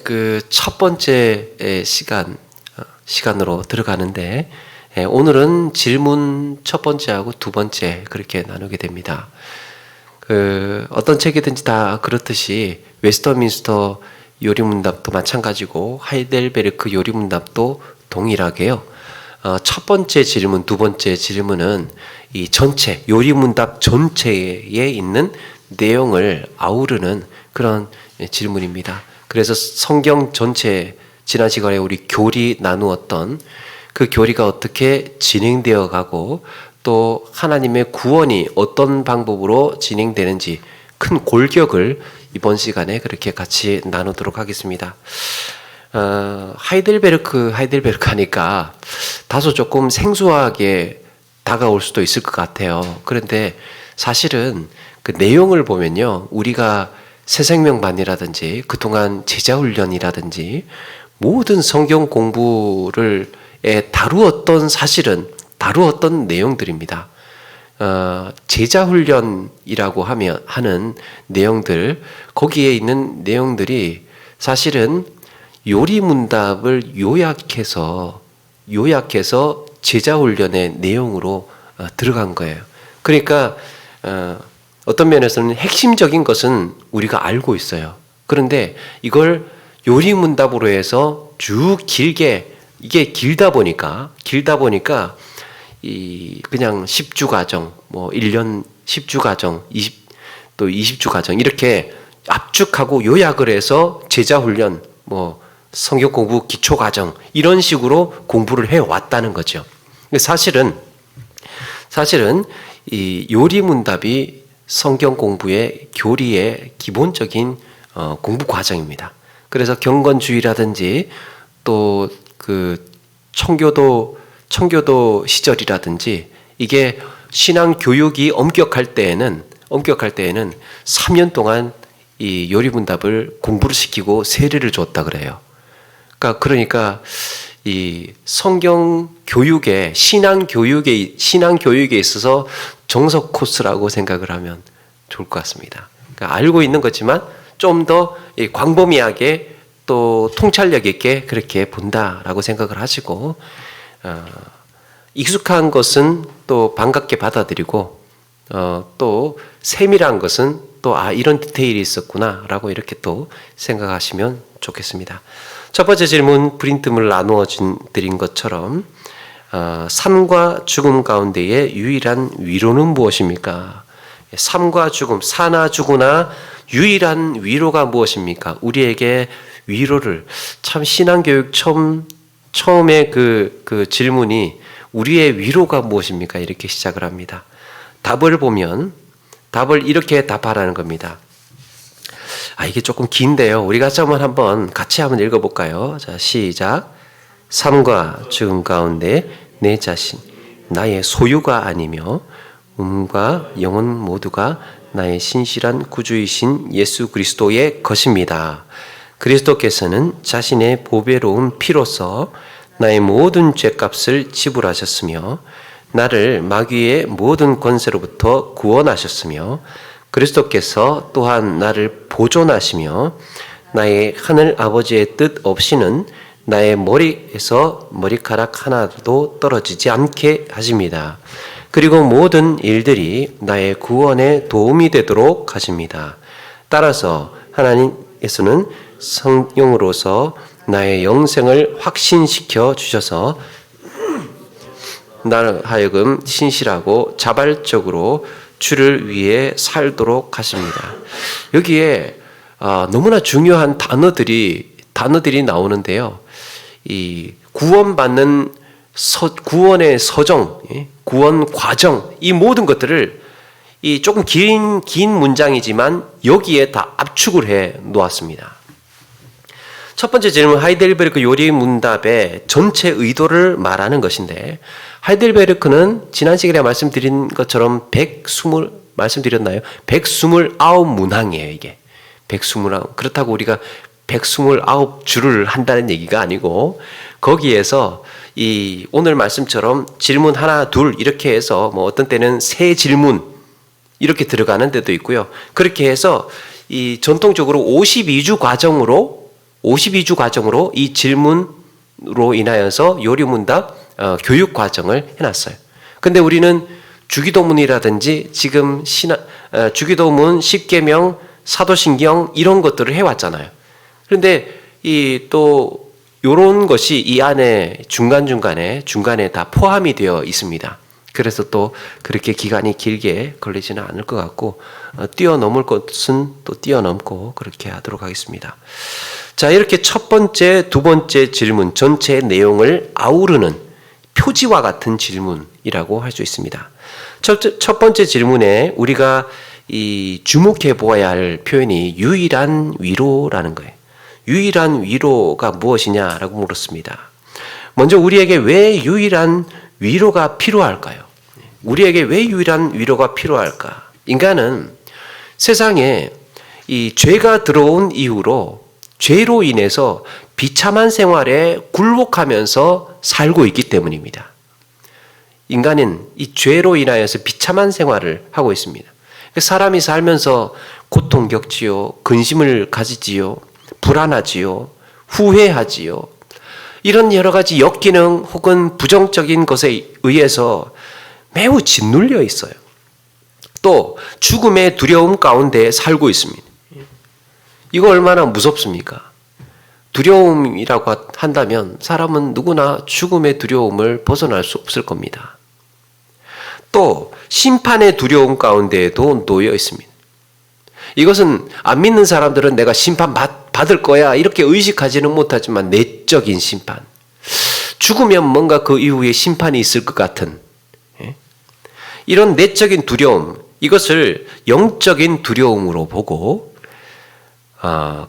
그 첫 번째 시간으로 들어가는데, 오늘은 질문 첫 번째하고 두 번째 그렇게 나누게 됩니다. 어떤 책이든지 다 그렇듯이 웨스터민스터 요리문답도 마찬가지고 하이델베르크 요리문답도 동일하게요. 첫 번째 질문, 두 번째 질문은 이 전체 요리문답 전체에 있는 내용을 아우르는 그런 질문입니다. 그래서 성경 전체 지난 시간에 우리 교리 나누었던 그 교리가 어떻게 진행되어 가고 또 하나님의 구원이 어떤 방법으로 진행되는지 큰 골격을 이번 시간에 그렇게 같이 나누도록 하겠습니다. 하이델베르크 하니까 다소 조금 생소하게 다가올 수도 있을 것 같아요. 그런데 사실은 그 내용을 보면요, 우리가 새생명반이라든지 그동안 제자훈련이라든지 모든 성경 공부를 다루었던 내용들입니다. 제자훈련이라고 하는 내용들, 거기에 있는 내용들이 사실은 요리문답을 요약해서 제자훈련의 내용으로 들어간 거예요. 그러니까 어떤 면에서는 핵심적인 것은 우리가 알고 있어요. 그런데 이걸 요리문답으로 해서 쭉 길게, 이게 길다 보니까 그냥 10주 과정, 1년 10주 과정, 20주 과정 이렇게 압축하고 요약을 해서 제자훈련, 성경 공부 기초 과정 이런 식으로 공부를 해 왔다는 거죠. 사실은 이 요리문답이 성경 공부의 교리의 기본적인 공부 과정입니다. 그래서 경건주의라든지 또 그 청교도 시절이라든지 이게 신앙 교육이 엄격할 때에는 3년 동안 이 요리문답을 공부를 시키고 세례를 줬다 그래요. 그러니까 이 성경 교육에 신앙 교육에 있어서 정석 코스라고 생각을 하면 좋을 것 같습니다. 그러니까 알고 있는 거지만 좀 더 광범위하게 또 통찰력 있게 그렇게 본다라고 생각을 하시고, 익숙한 것은 또 반갑게 받아들이고, 또 세밀한 것은 또 이런 디테일이 있었구나라고 이렇게 또 생각하시면 좋겠습니다. 첫 번째 질문 프린트물 나누어 드린 것처럼 삶과 죽음 가운데의 유일한 위로는 무엇입니까? 삶과 죽음, 사나 죽으나 유일한 위로가 무엇입니까? 우리에게 위로를, 참 신앙교육 처음에 그 질문이 우리의 위로가 무엇입니까? 이렇게 시작을 합니다. 답을 보면 답을 이렇게 답하라는 겁니다. 이게 조금 긴데요. 우리 같이 한번 읽어볼까요? 자, 시작. 삶과 죽음 가운데 내 자신, 나의 소유가 아니며 몸과 영혼 모두가 나의 신실한 구주이신 예수 그리스도의 것입니다. 그리스도께서는 자신의 보배로운 피로써 나의 모든 죄값을 지불하셨으며 나를 마귀의 모든 권세로부터 구원하셨으며 그리스도께서 또한 나를 보존하시며 나의 하늘 아버지의 뜻 없이는 나의 머리에서 머리카락 하나도 떨어지지 않게 하십니다. 그리고 모든 일들이 나의 구원에 도움이 되도록 하십니다. 따라서 하나님께서는 성령으로서 나의 영생을 확신시켜 주셔서 나를 하여금 신실하고 자발적으로 주를 위해 살도록 하십니다. 여기에 너무나 중요한 단어들이 나오는데요. 이 구원받는 구원의 서정, 구원 과정, 이 모든 것들을 이 조금 긴 문장이지만 여기에 다 압축을 해 놓았습니다. 첫 번째 질문, 하이델베르크 요리문답의 전체 의도를 말하는 것인데, 하이델베르크는 지난 시간에 말씀드린 것처럼 129문항이에요, 이게. 129. 그렇다고 우리가 129줄을 한다는 얘기가 아니고, 거기에서 이 오늘 말씀처럼 질문 하나, 둘 이렇게 해서 어떤 때는 세 질문 이렇게 들어가는 데도 있고요. 그렇게 해서 이 전통적으로 52주 과정으로 52주 과정으로 이 질문으로 인하여서 요리문답 교육 과정을 해놨어요. 근데 우리는 주기도문이라든지 지금 주기도문, 십계명, 사도신경 이런 것들을 해왔잖아요. 그런데 또 이런 것이 이 안에 중간에 다 포함이 되어 있습니다. 그래서 또 그렇게 기간이 길게 걸리지는 않을 것 같고 뛰어넘을 것은 또 뛰어넘고 그렇게 하도록 하겠습니다. 자, 이렇게 첫 번째, 두 번째 질문 전체의 내용을 아우르는 표지와 같은 질문이라고 할 수 있습니다. 첫 번째 질문에 우리가 주목해 보아야 할 표현이 유일한 위로라는 거예요. 유일한 위로가 무엇이냐라고 물었습니다. 먼저 우리에게 왜 유일한 위로가 필요할까요? 우리에게 왜 유일한 위로가 필요할까? 인간은 세상에 이 죄가 들어온 이후로 죄로 인해서 비참한 생활에 굴복하면서 살고 있기 때문입니다. 인간은 이 죄로 인하여서 비참한 생활을 하고 있습니다. 사람이 살면서 고통 겪지요, 근심을 가지지요, 불안하지요, 후회하지요. 이런 여러 가지 역기능 혹은 부정적인 것에 의해서 매우 짓눌려 있어요. 또 죽음의 두려움 가운데 살고 있습니다. 이거 얼마나 무섭습니까? 두려움이라고 한다면 사람은 누구나 죽음의 두려움을 벗어날 수 없을 겁니다. 또 심판의 두려움 가운데에도 놓여 있습니다. 이것은 안 믿는 사람들은 내가 심판 받을 거야 이렇게 의식하지는 못하지만 내적인 심판, 죽으면 뭔가 그 이후에 심판이 있을 것 같은 이런 내적인 두려움, 이것을 영적인 두려움으로 보고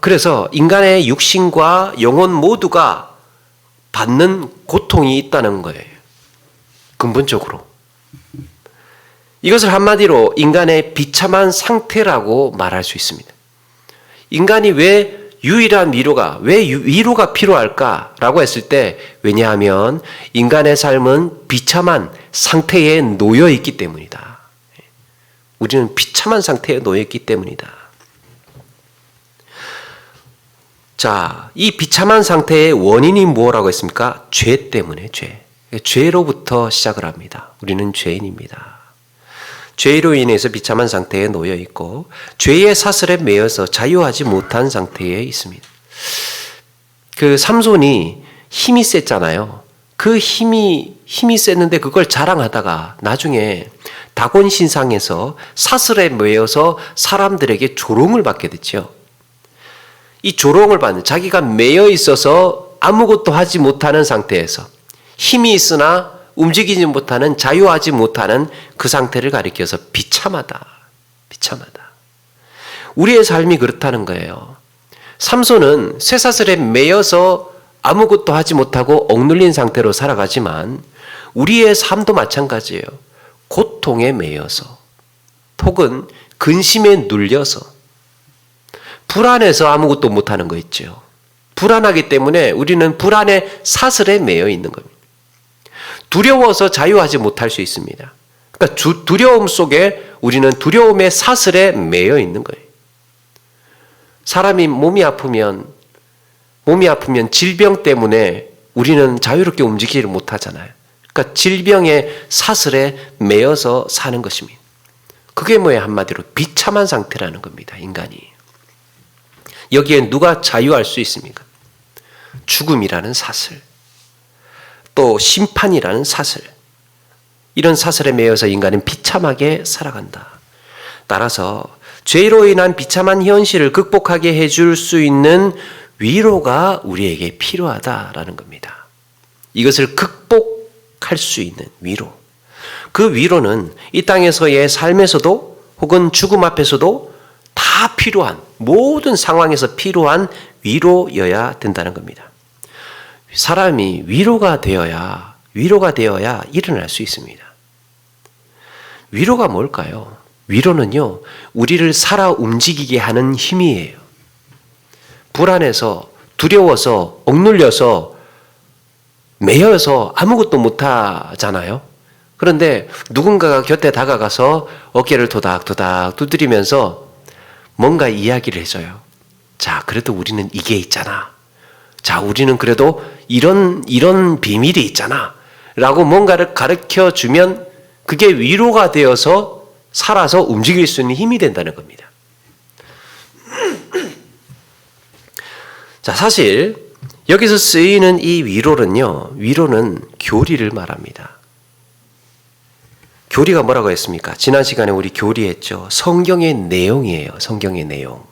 그래서 인간의 육신과 영혼 모두가 받는 고통이 있다는 거예요. 근본적으로. 이것을 한마디로 인간의 비참한 상태라고 말할 수 있습니다. 인간이 왜 유일한 왜 위로가 필요할까라고 했을 때, 왜냐하면 인간의 삶은 비참한 상태에 놓여 있기 때문이다. 우리는 비참한 상태에 놓여 있기 때문이다. 자, 이 비참한 상태의 원인이 뭐라고 했습니까? 죄 때문에 죄로부터 시작을 합니다. 우리는 죄인입니다. 죄로 인해서 비참한 상태에 놓여 있고 죄의 사슬에 매여서 자유하지 못한 상태에 있습니다. 그 삼손이 힘이 셌잖아요. 그 힘이 셌는데 그걸 자랑하다가 나중에 다곤 신상에서 사슬에 매여서 사람들에게 조롱을 받게 됐죠. 이 조롱을 받는, 자기가 매여 있어서 아무것도 하지 못하는 상태에서 힘이 있으나 움직이지 못하는, 자유하지 못하는 그 상태를 가리켜서 비참하다. 우리의 삶이 그렇다는 거예요. 삼손은 쇠사슬에 매여서 아무것도 하지 못하고 억눌린 상태로 살아가지만 우리의 삶도 마찬가지예요. 고통에 매여서 혹은 근심에 눌려서 불안해서 아무것도 못하는 거 있죠. 불안하기 때문에 우리는 불안의 사슬에 매여 있는 겁니다. 두려워서 자유하지 못할 수 있습니다. 그러니까 두려움 속에 우리는 두려움의 사슬에 매여 있는 거예요. 사람이 몸이 아프면 질병 때문에 우리는 자유롭게 움직이지를 못하잖아요. 그러니까 질병의 사슬에 매여서 사는 것입니다. 그게 뭐예요? 한마디로 비참한 상태라는 겁니다. 인간이. 여기에 누가 자유할 수 있습니까? 죽음이라는 사슬, 또 심판이라는 사슬, 이런 사슬에 매여서 인간은 비참하게 살아간다. 따라서 죄로 인한 비참한 현실을 극복하게 해줄 수 있는 위로가 우리에게 필요하다라는 겁니다. 이것을 극복할 수 있는 위로. 그 위로는 이 땅에서의 삶에서도 혹은 죽음 앞에서도 다 필요한, 모든 상황에서 필요한 위로여야 된다는 겁니다. 사람이 위로가 되어야 일어날 수 있습니다. 위로가 뭘까요? 위로는요, 우리를 살아 움직이게 하는 힘이에요. 불안해서, 두려워서, 억눌려서, 매여서 아무것도 못하잖아요. 그런데 누군가가 곁에 다가가서 어깨를 도닥도닥 두드리면서 뭔가 이야기를 해줘요. 자, 그래도 우리는 이게 있잖아. 자, 우리는 그래도 이런 비밀이 있잖아 라고 뭔가를 가르쳐 주면 그게 위로가 되어서 살아서 움직일 수 있는 힘이 된다는 겁니다. 자, 사실 여기서 쓰이는 이 위로는 교리를 말합니다. 교리가 뭐라고 했습니까? 지난 시간에 우리 교리했죠. 성경의 내용이에요. 성경의 내용.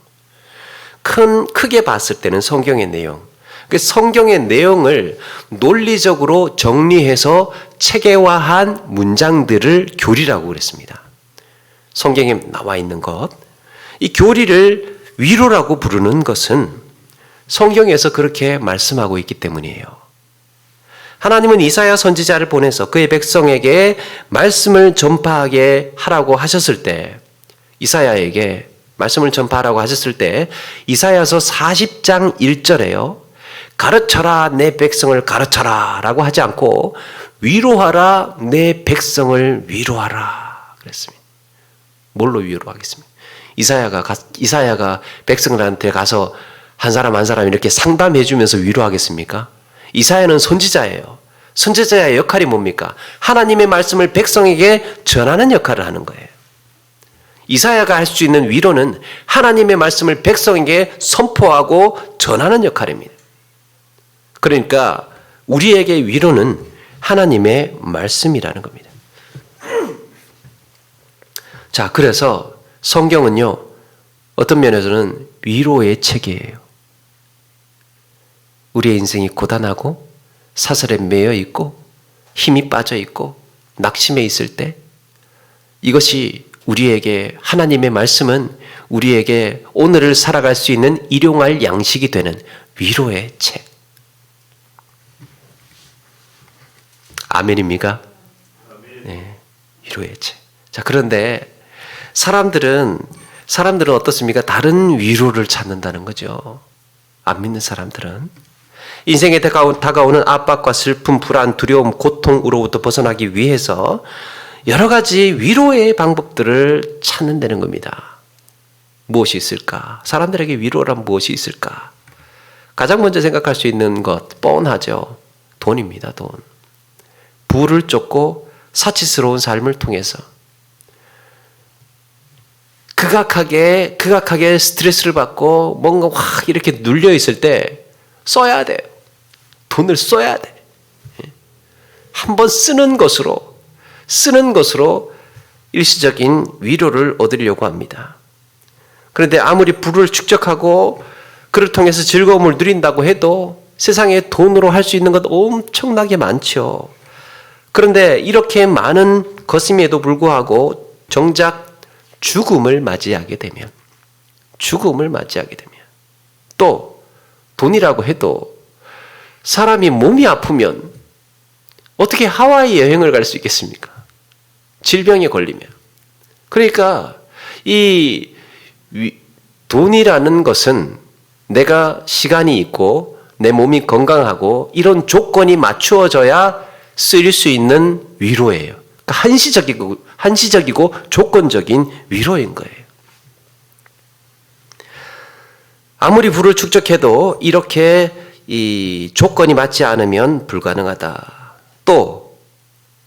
크게 봤을 때는 성경의 내용. 그 성경의 내용을 논리적으로 정리해서 체계화한 문장들을 교리라고 그랬습니다. 성경에 나와 있는 것. 이 교리를 위로라고 부르는 것은 성경에서 그렇게 말씀하고 있기 때문이에요. 하나님은 이사야 선지자를 보내서 그의 백성에게 말씀을 전파하게 하라고 하셨을 때, 이사야에게 말씀을 전파하라고 하셨을 때 이사야서 40장 1절에요. 가르쳐라 내 백성을 가르쳐라 라고 하지 않고 위로하라 내 백성을 위로하라 그랬습니다. 뭘로 위로하겠습니까? 이사야가 백성들한테 가서 한 사람 한 사람 이렇게 상담해 주면서 위로하겠습니까? 이사야는 선지자예요. 선지자의 역할이 뭡니까? 하나님의 말씀을 백성에게 전하는 역할을 하는 거예요. 이사야가 할 수 있는 위로는 하나님의 말씀을 백성에게 선포하고 전하는 역할입니다. 그러니까 우리에게 위로는 하나님의 말씀이라는 겁니다. 자, 그래서 성경은요, 어떤 면에서는 위로의 책이에요. 우리의 인생이 고단하고 사슬에 매여 있고 힘이 빠져 있고 낙심해 있을 때 이것이 우리에게 하나님의 말씀은 우리에게 오늘을 살아갈 수 있는 일용할 양식이 되는 위로의 책. 아멘입니까? 네, 위로의 책. 자, 그런데 사람들은 어떻습니까? 다른 위로를 찾는다는 거죠. 안 믿는 사람들은 인생에 다가오는 압박과 슬픔, 불안, 두려움, 고통으로부터 벗어나기 위해서 여러 가지 위로의 방법들을 찾는다는 겁니다. 무엇이 있을까? 사람들에게 위로란 무엇이 있을까? 가장 먼저 생각할 수 있는 것 뻔하죠. 돈입니다. 돈. 부를 쫓고 사치스러운 삶을 통해서 극악하게 스트레스를 받고 뭔가 확 이렇게 눌려 있을 때 써야 돼요. 돈을 써야 돼. 한번 쓰는 것으로 일시적인 위로를 얻으려고 합니다. 그런데 아무리 부를 축적하고 그를 통해서 즐거움을 누린다고 해도 세상에 돈으로 할 수 있는 것 엄청나게 많죠. 그런데 이렇게 많은 것임에도 불구하고 정작 죽음을 맞이하게 되면 또 돈이라고 해도 사람이 몸이 아프면 어떻게 하와이 여행을 갈 수 있겠습니까? 질병에 걸리면. 그러니까 이 돈이라는 것은 내가 시간이 있고 내 몸이 건강하고 이런 조건이 맞추어져야 쓰일 수 있는 위로예요. 그러니까 한시적이고 조건적인 위로인 거예요. 아무리 부를 축적해도 이렇게 이 조건이 맞지 않으면 불가능하다. 또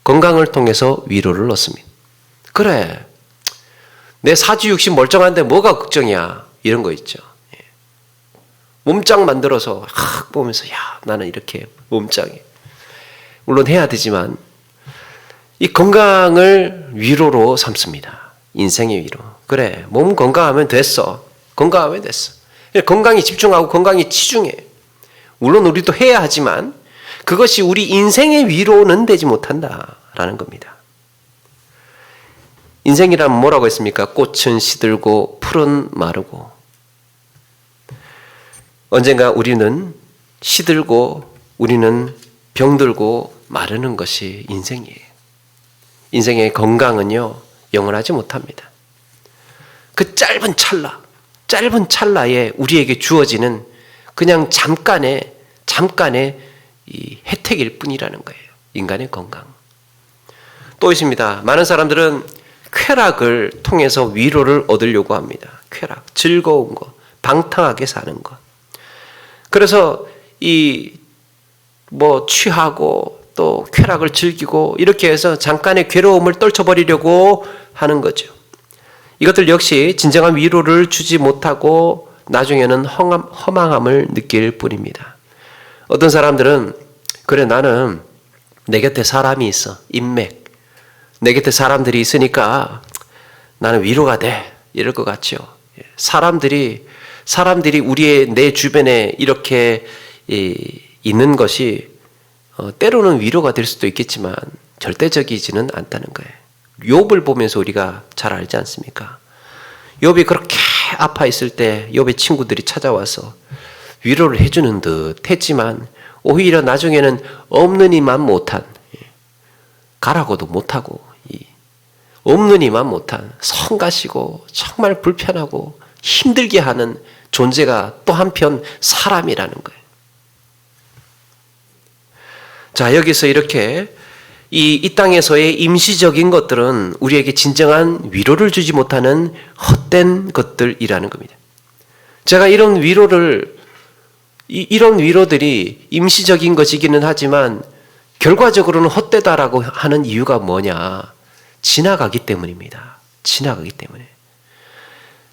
건강을 통해서 위로를 얻습니다. 그래, 내 사지육신 멀쩡한데 뭐가 걱정이야, 이런 거 있죠. 몸짱 만들어서 보면서 야, 나는 이렇게 몸짱이 물론 해야 되지만 이 건강을 위로로 삼습니다. 인생의 위로. 그래, 몸 건강하면 됐어. 건강하면 됐어. 건강에 집중하고 건강에 치중해. 물론 우리도 해야 하지만 그것이 우리 인생의 위로는 되지 못한다라는 겁니다. 인생이란 뭐라고 했습니까? 꽃은 시들고 풀은 마르고. 언젠가 우리는 시들고 우리는 병들고 마르는 것이 인생이에요. 인생의 건강은요, 영원하지 못합니다. 그 짧은 찰나에 우리에게 주어지는 그냥 잠깐의 이 혜택일 뿐이라는 거예요. 인간의 건강. 또 있습니다. 많은 사람들은 쾌락을 통해서 위로를 얻으려고 합니다. 쾌락, 즐거운 것, 방탕하게 사는 것. 그래서 취하고 또 쾌락을 즐기고 이렇게 해서 잠깐의 괴로움을 떨쳐버리려고 하는 거죠. 이것들 역시 진정한 위로를 주지 못하고 나중에는 허망함을 느낄 뿐입니다. 어떤 사람들은 그래 나는 내 곁에 사람이 있어. 인맥. 내 곁에 사람들이 있으니까 나는 위로가 돼. 이럴 것 같죠. 사람들이 내 주변에 이렇게 있는 것이 때로는 위로가 될 수도 있겠지만 절대적이지는 않다는 거예요. 욥을 보면서 우리가 잘 알지 않습니까? 욥이 그렇게 아파 있을 때 욥의 친구들이 찾아와서 위로를 해주는 듯 했지만 오히려 나중에는 없는 이만 못한, 가라고도 못하고 없는 이만 못한 성가시고 정말 불편하고 힘들게 하는 존재가 또 한편 사람이라는 거예요. 자, 여기서 이렇게 이 땅에서의 임시적인 것들은 우리에게 진정한 위로를 주지 못하는 헛된 것들이라는 겁니다. 제가 이런 위로들이 임시적인 것이기는 하지만 결과적으로는 헛되다라고 하는 이유가 뭐냐? 지나가기 때문입니다. 지나가기 때문에.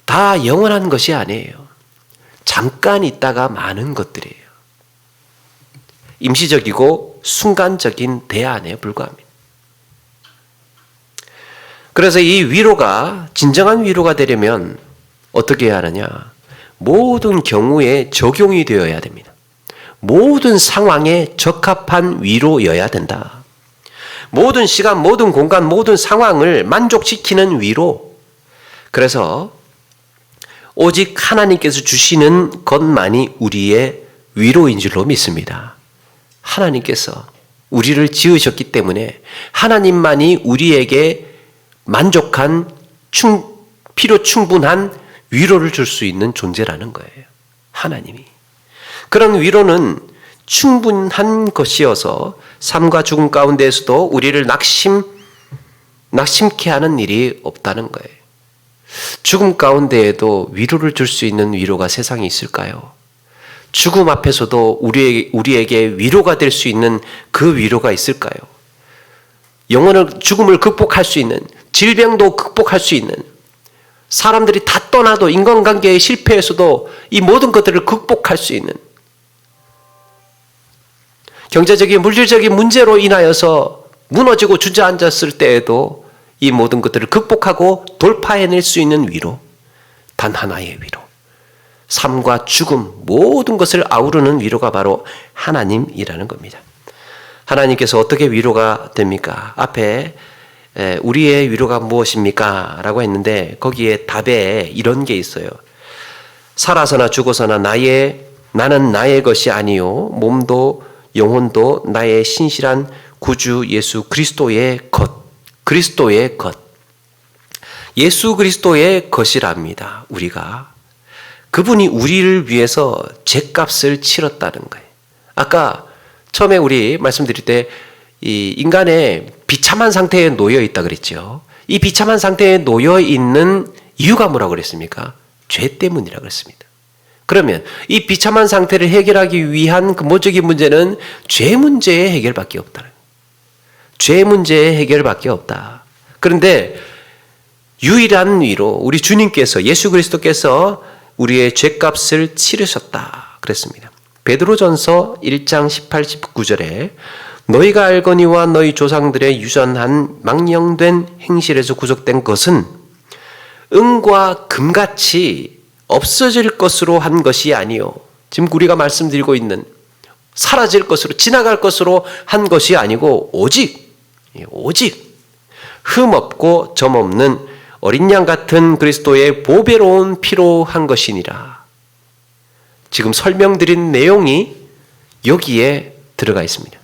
다 영원한 것이 아니에요. 잠깐 있다가 마는 것들이에요. 임시적이고 순간적인 대안에 불과합니다. 그래서 이 위로가 진정한 위로가 되려면 어떻게 해야 하느냐? 모든 경우에 적용이 되어야 됩니다. 모든 상황에 적합한 위로여야 된다. 모든 시간, 모든 공간, 모든 상황을 만족시키는 위로. 그래서 오직 하나님께서 주시는 것만이 우리의 위로인 줄로 믿습니다. 하나님께서 우리를 지으셨기 때문에 하나님만이 우리에게 만족한 필요 충분한 위로를 줄 수 있는 존재라는 거예요. 하나님이. 그런 위로는 충분한 것이어서 삶과 죽음 가운데에서도 우리를 낙심케 하는 일이 없다는 거예요. 죽음 가운데에도 위로를 줄 수 있는 위로가 세상에 있을까요? 죽음 앞에서도 우리에게 위로가 될 수 있는 그 위로가 있을까요? 영원한 죽음을 극복할 수 있는, 질병도 극복할 수 있는, 사람들이 다 떠나도 인간관계의 실패에서도 이 모든 것들을 극복할 수 있는, 경제적인 물질적인 문제로 인하여서 무너지고 주저앉았을 때에도 이 모든 것들을 극복하고 돌파해낼 수 있는 위로, 단 하나의 위로, 삶과 죽음 모든 것을 아우르는 위로가 바로 하나님이라는 겁니다. 하나님께서 어떻게 위로가 됩니까? 앞에 우리의 위로가 무엇입니까? 라고 했는데 거기에 답에 이런 게 있어요. 살아서나 죽어서나 나는 나의 것이 아니요 몸도 영혼도 나의 신실한 구주 예수 그리스도의 것. 그리스도의 것. 예수 그리스도의 것이랍니다. 우리가. 그분이 우리를 위해서 죗값을 치렀다는 거예요. 아까 처음에 우리 말씀드릴 때 이 인간의 비참한 상태에 놓여 있다 그랬죠. 이 비참한 상태에 놓여 있는 이유가 뭐라고 그랬습니까? 죄 때문이라고 그랬습니다. 그러면 이 비참한 상태를 해결하기 위한 근본적인 문제는 죄 문제의 해결밖에 없다는 거예요. 죄 문제의 해결밖에 없다. 그런데 유일한 위로 우리 주님께서 예수 그리스도께서 우리의 죄값을 치르셨다 그랬습니다. 베드로전서 1장 18, 19절에 너희가 알거니와 너희 조상들의 유전한 망령된 행실에서 구속된 것은 은과 금같이 없어질 것으로 한 것이 아니요. 지금 우리가 말씀드리고 있는 사라질 것으로 지나갈 것으로 한 것이 아니고 오직 흠없고 점없는 어린 양 같은 그리스도의 보배로운 피로 한 것이니라. 지금 설명드린 내용이 여기에 들어가 있습니다.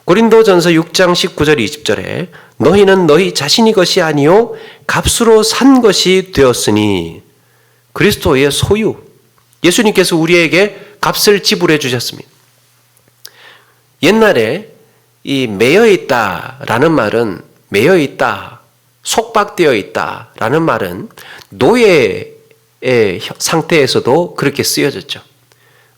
고린도전서 6장 19절 20절에 너희는 너희 자신이 것이 아니요 값으로 산 것이 되었으니 그리스도의 소유. 예수님께서 우리에게 값을 지불해 주셨습니다. 옛날에 이 매여 있다라는 말은 매여 있다, 속박되어 있다라는 말은 노예의 상태에서도 그렇게 쓰여졌죠.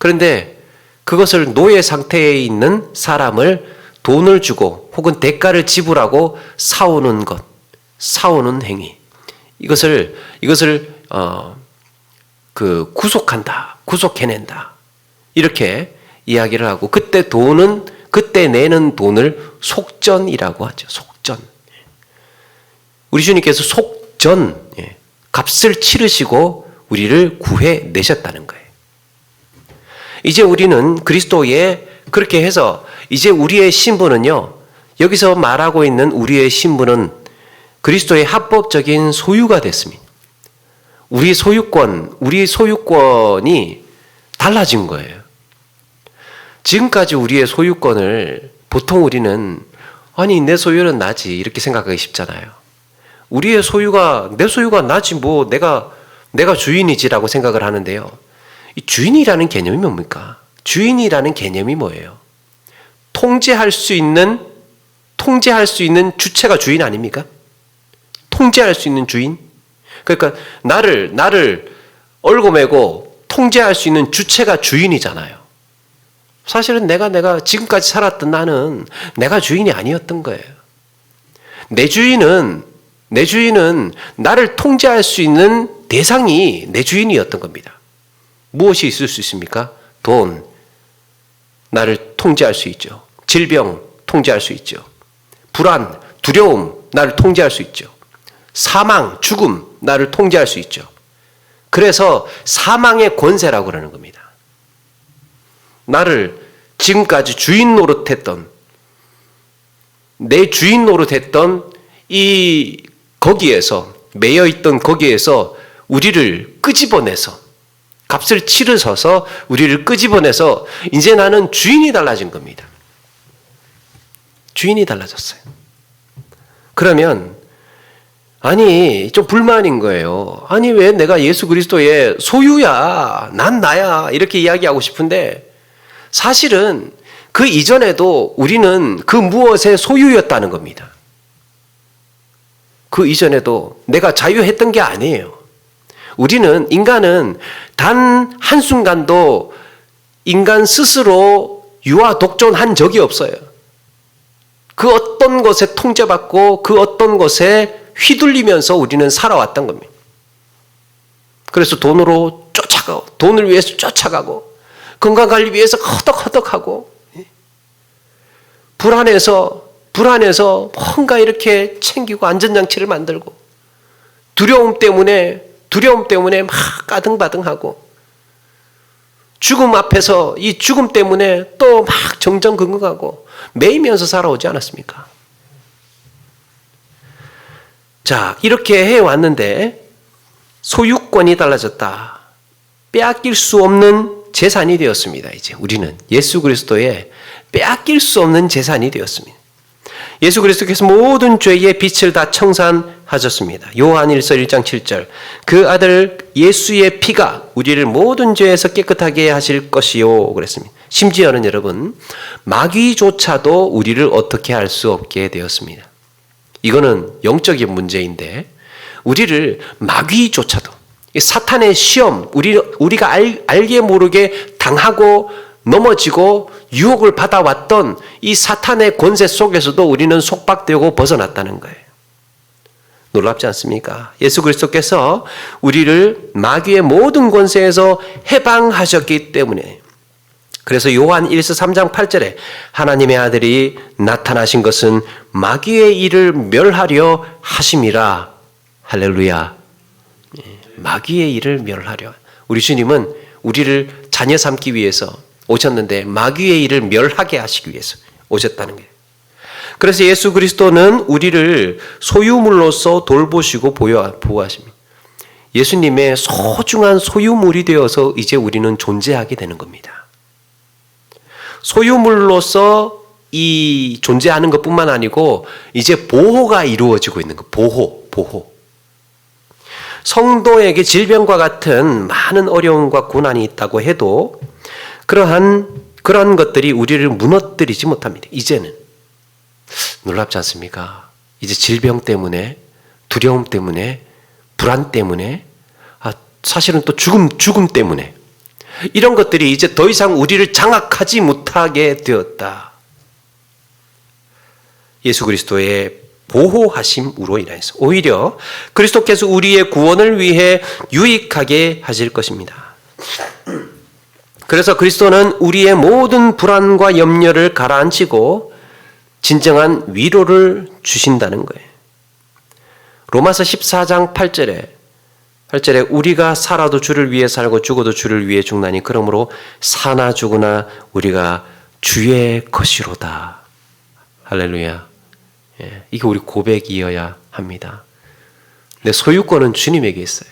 그런데 그것을 노예 상태에 있는 사람을 돈을 주고 혹은 대가를 지불하고 사오는 것, 사오는 행위. 이것을 구속한다, 구속해낸다. 이렇게 이야기를 하고 그때 내는 돈을 속전이라고 하죠. 속전. 우리 주님께서 속전, 값을 치르시고 우리를 구해내셨다는 거예요. 이제 우리는 그리스도에 그렇게 해서 이제 우리의 신분은요, 여기서 말하고 있는 우리의 신분은 그리스도의 합법적인 소유가 됐습니다. 우리 소유권이 달라진 거예요. 지금까지 우리의 소유권을 보통 우리는 아니 내 소유는 나지 이렇게 생각하기 쉽잖아요. 우리의 소유가 내 소유가 나지 뭐 내가 주인이지라고 생각을 하는데요. 이 주인이라는 개념이 뭡니까? 주인이라는 개념이 뭐예요? 통제할 수 있는 주체가 주인 아닙니까? 통제할 수 있는 주인? 그러니까 나를 얽어매고 통제할 수 있는 주체가 주인이잖아요. 사실은 내가 지금까지 살았던 나는 내가 주인이 아니었던 거예요. 내 주인은 나를 통제할 수 있는 대상이 내 주인이었던 겁니다. 무엇이 있을 수 있습니까? 돈, 나를 통제할 수 있죠. 질병, 통제할 수 있죠. 불안, 두려움, 나를 통제할 수 있죠. 사망, 죽음, 나를 통제할 수 있죠. 그래서 사망의 권세라고 그러는 겁니다. 나를 지금까지 주인 노릇했던, 내 주인 노릇했던 거기에서, 매여있던 거기에서 우리를 끄집어내서, 값을 치르셔서 우리를 끄집어내서 이제 나는 주인이 달라진 겁니다. 주인이 달라졌어요. 그러면 아니 좀 불만인 거예요. 아니 왜 내가 예수 그리스도의 소유야, 난 나야 이렇게 이야기하고 싶은데 사실은 그 이전에도 우리는 그 무엇의 소유였다는 겁니다. 그 이전에도 내가 자유했던 게 아니에요. 인간은 단 한순간도 인간 스스로 유아 독존한 적이 없어요. 그 어떤 것에 통제받고 그 어떤 것에 휘둘리면서 우리는 살아왔던 겁니다. 그래서 돈을 위해서 쫓아가고 건강관리 위해서 허덕허덕하고 불안해서 뭔가 이렇게 챙기고 안전장치를 만들고 두려움 때문에 막 까등바등하고 죽음 앞에서 이 죽음 때문에 또 막 정정긍긍하고 매이면서 살아오지 않았습니까? 자, 이렇게 해왔는데 소유권이 달라졌다. 빼앗길 수 없는 재산이 되었습니다. 이제 우리는 예수 그리스도의 빼앗길 수 없는 재산이 되었습니다. 예수 그리스도께서 모든 죄의 빛을 다 청산하셨습니다. 요한일서 1장 7절 그 아들 예수의 피가 우리를 모든 죄에서 깨끗하게 하실 것이요 그랬습니다. 심지어는 여러분 마귀조차도 우리를 어떻게 할 수 없게 되었습니다. 이거는 영적인 문제인데 우리를 마귀조차도 사탄의 시험 우리가 알게 모르게 당하고 넘어지고 유혹을 받아왔던 이 사탄의 권세 속에서도 우리는 속박되고 벗어났다는 거예요. 놀랍지 않습니까? 예수 그리스도께서 우리를 마귀의 모든 권세에서 해방하셨기 때문에 그래서 요한 1서 3장 8절에 하나님의 아들이 나타나신 것은 마귀의 일을 멸하려 하심이라. 할렐루야. 마귀의 일을 멸하려. 우리 주님은 우리를 자녀 삼기 위해서 오셨는데 마귀의 일을 멸하게 하시기 위해서 오셨다는 거예요. 그래서 예수 그리스도는 우리를 소유물로서 돌보시고 보호하십니다. 예수님의 소중한 소유물이 되어서 이제 우리는 존재하게 되는 겁니다. 소유물로서 이 존재하는 것뿐만 아니고 이제 보호가 이루어지고 있는 것. 보호. 성도에게 질병과 같은 많은 어려움과 고난이 있다고 해도 그러한 것들이 우리를 무너뜨리지 못합니다. 이제는. 놀랍지 않습니까? 이제 질병 때문에, 두려움 때문에, 불안 때문에, 사실은 또 죽음 때문에 이런 것들이 이제 더 이상 우리를 장악하지 못하게 되었다. 예수 그리스도의 보호하심으로 인해서 오히려 그리스도께서 우리의 구원을 위해 유익하게 하실 것입니다. 그래서 그리스도는 우리의 모든 불안과 염려를 가라앉히고 진정한 위로를 주신다는 거예요. 로마서 14장 8절에 우리가 살아도 주를 위해 살고 죽어도 주를 위해 죽나니 그러므로 사나 죽으나 우리가 주의 것이로다. 할렐루야. 예, 이게 우리 고백이어야 합니다. 내 소유권은 주님에게 있어요.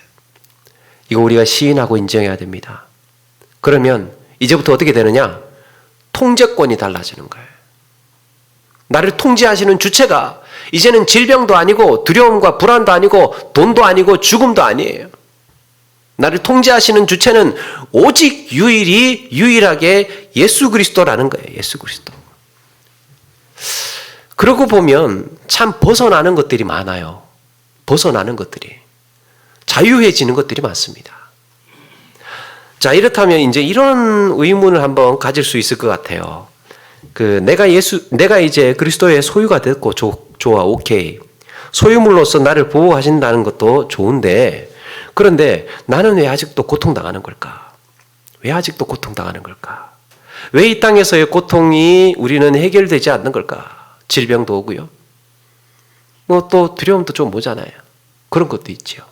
이거 우리가 시인하고 인정해야 됩니다. 그러면 이제부터 어떻게 되느냐? 통제권이 달라지는 거예요. 나를 통제하시는 주체가 이제는 질병도 아니고 두려움과 불안도 아니고 돈도 아니고 죽음도 아니에요. 나를 통제하시는 주체는 오직 유일하게 예수 그리스도라는 거예요. 예수 그리스도. 그러고 보면 참 벗어나는 것들이 많아요. 벗어나는 것들이. 자유해지는 것들이 많습니다. 자, 이렇다면 이제 이런 의문을 한번 가질 수 있을 것 같아요. 내가 이제 그리스도의 소유가 됐고, 좋아, 오케이. 소유물로서 나를 보호하신다는 것도 좋은데, 그런데 나는 왜 아직도 고통당하는 걸까? 왜 아직도 고통당하는 걸까? 왜 이 땅에서의 고통이 우리는 해결되지 않는 걸까? 질병도 오고요. 또 두려움도 좀 오잖아요. 그런 것도 있죠.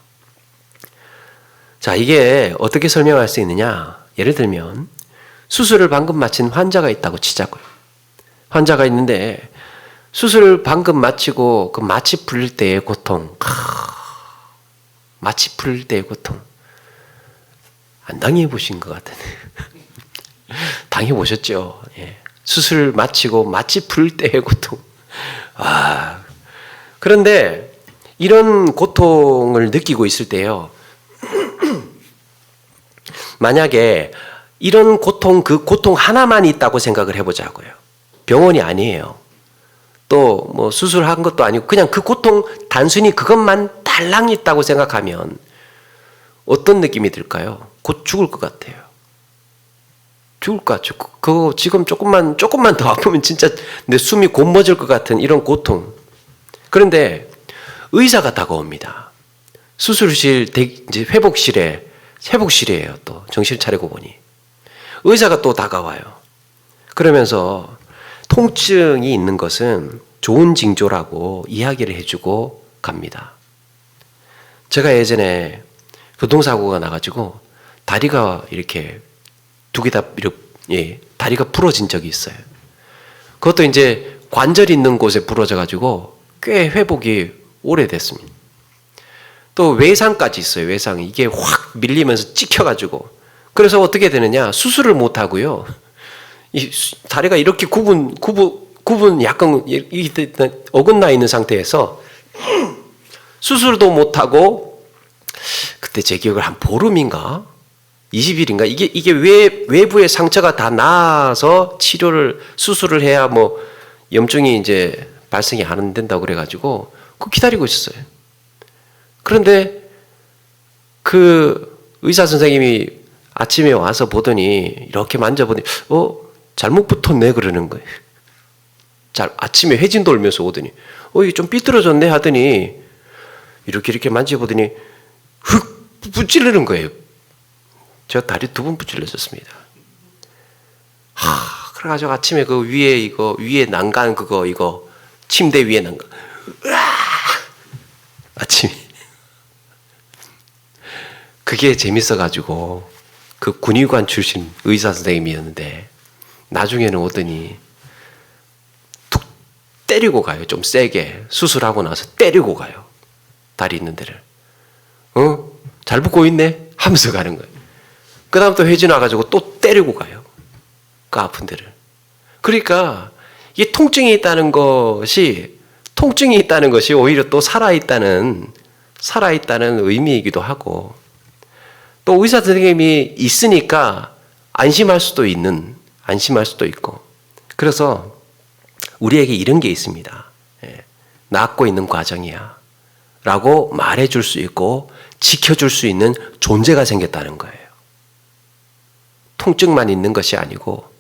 자, 이게 어떻게 설명할 수 있느냐? 예를 들면 수술을 방금 마친 환자가 있다고 치자고요. 환자가 있는데 수술을 방금 마치고 그 마취 풀릴 때의 고통, 마취 풀릴 때의 고통 안 당해보신 것 같은데 당해보셨죠? 예. 수술 마치고 마취 풀릴 때의 고통. 그런데 이런 고통을 느끼고 있을 때요. 만약에 이런 고통, 그 고통 하나만 있다고 생각을 해보자고요. 병원이 아니에요. 또 뭐 수술한 것도 아니고 그냥 그 고통 단순히 그것만 달랑 있다고 생각하면 어떤 느낌이 들까요? 곧 죽을 것 같아요. 죽을 것 같죠. 그거 지금 조금만 더 아프면 진짜 내 숨이 곧 멎을 것 같은 이런 고통. 그런데 의사가 다가옵니다. 수술실 이제 회복실이에요. 또 정신 차리고 보니 의사가 또 다가와요. 그러면서 통증이 있는 것은 좋은 징조라고 이야기를 해주고 갑니다. 제가 예전에 교통사고가 나가지고 다리가 이렇게 두 개 다 다리가 부러진 적이 있어요. 그것도 이제 관절 있는 곳에 부러져가지고 꽤 회복이 오래됐습니다. 또 외상까지 있어요. 외상이 이게 확 밀리면서 찍혀가지고 그래서 어떻게 되느냐? 수술을 못 하고요. 이 다리가 이렇게 구분 약간 어긋나 있는 상태에서 수술도 못 하고 그때 제 기억을 한 보름인가 20일인가 이게 외부의 상처가 다 나아서 수술을 해야 뭐 염증이 이제 발생이 안 된다고 그래가지고 그 기다리고 있었어요. 그런데 그 의사 선생님이 아침에 와서 보더니 이렇게 만져보더니 잘못 붙었네 그러는 거예요. 아침에 회진 돌면서 오더니 이게 좀 삐뚤어졌네 하더니 이렇게 만져보더니 훅 붙질르는 거예요. 저 다리 2번 붙질렀었습니다. 그래가지고 아침에 그 위에 난간 이거 침대 위에 난간 아침에 그게 재밌어가지고 그 군의관 출신 의사 선생님이었는데 나중에는 오더니 툭 때리고 가요. 좀 세게 수술하고 나서 때리고 가요. 다리 있는 데를. 잘 붙고 있네 하면서 가는 거예요. 그 다음 또 회진 와가지고 또 때리고 가요. 그 아픈 데를. 그러니까 이게 통증이 있다는 것이 오히려 또 살아있다는 의미이기도 하고 또 의사 선생님이 있으니까 안심할 수도 있고 그래서 우리에게 이런 게 있습니다. 낫고 있는 과정이야 라고 말해줄 수 있고 지켜줄 수 있는 존재가 생겼다는 거예요. 통증만 있는 것이 아니고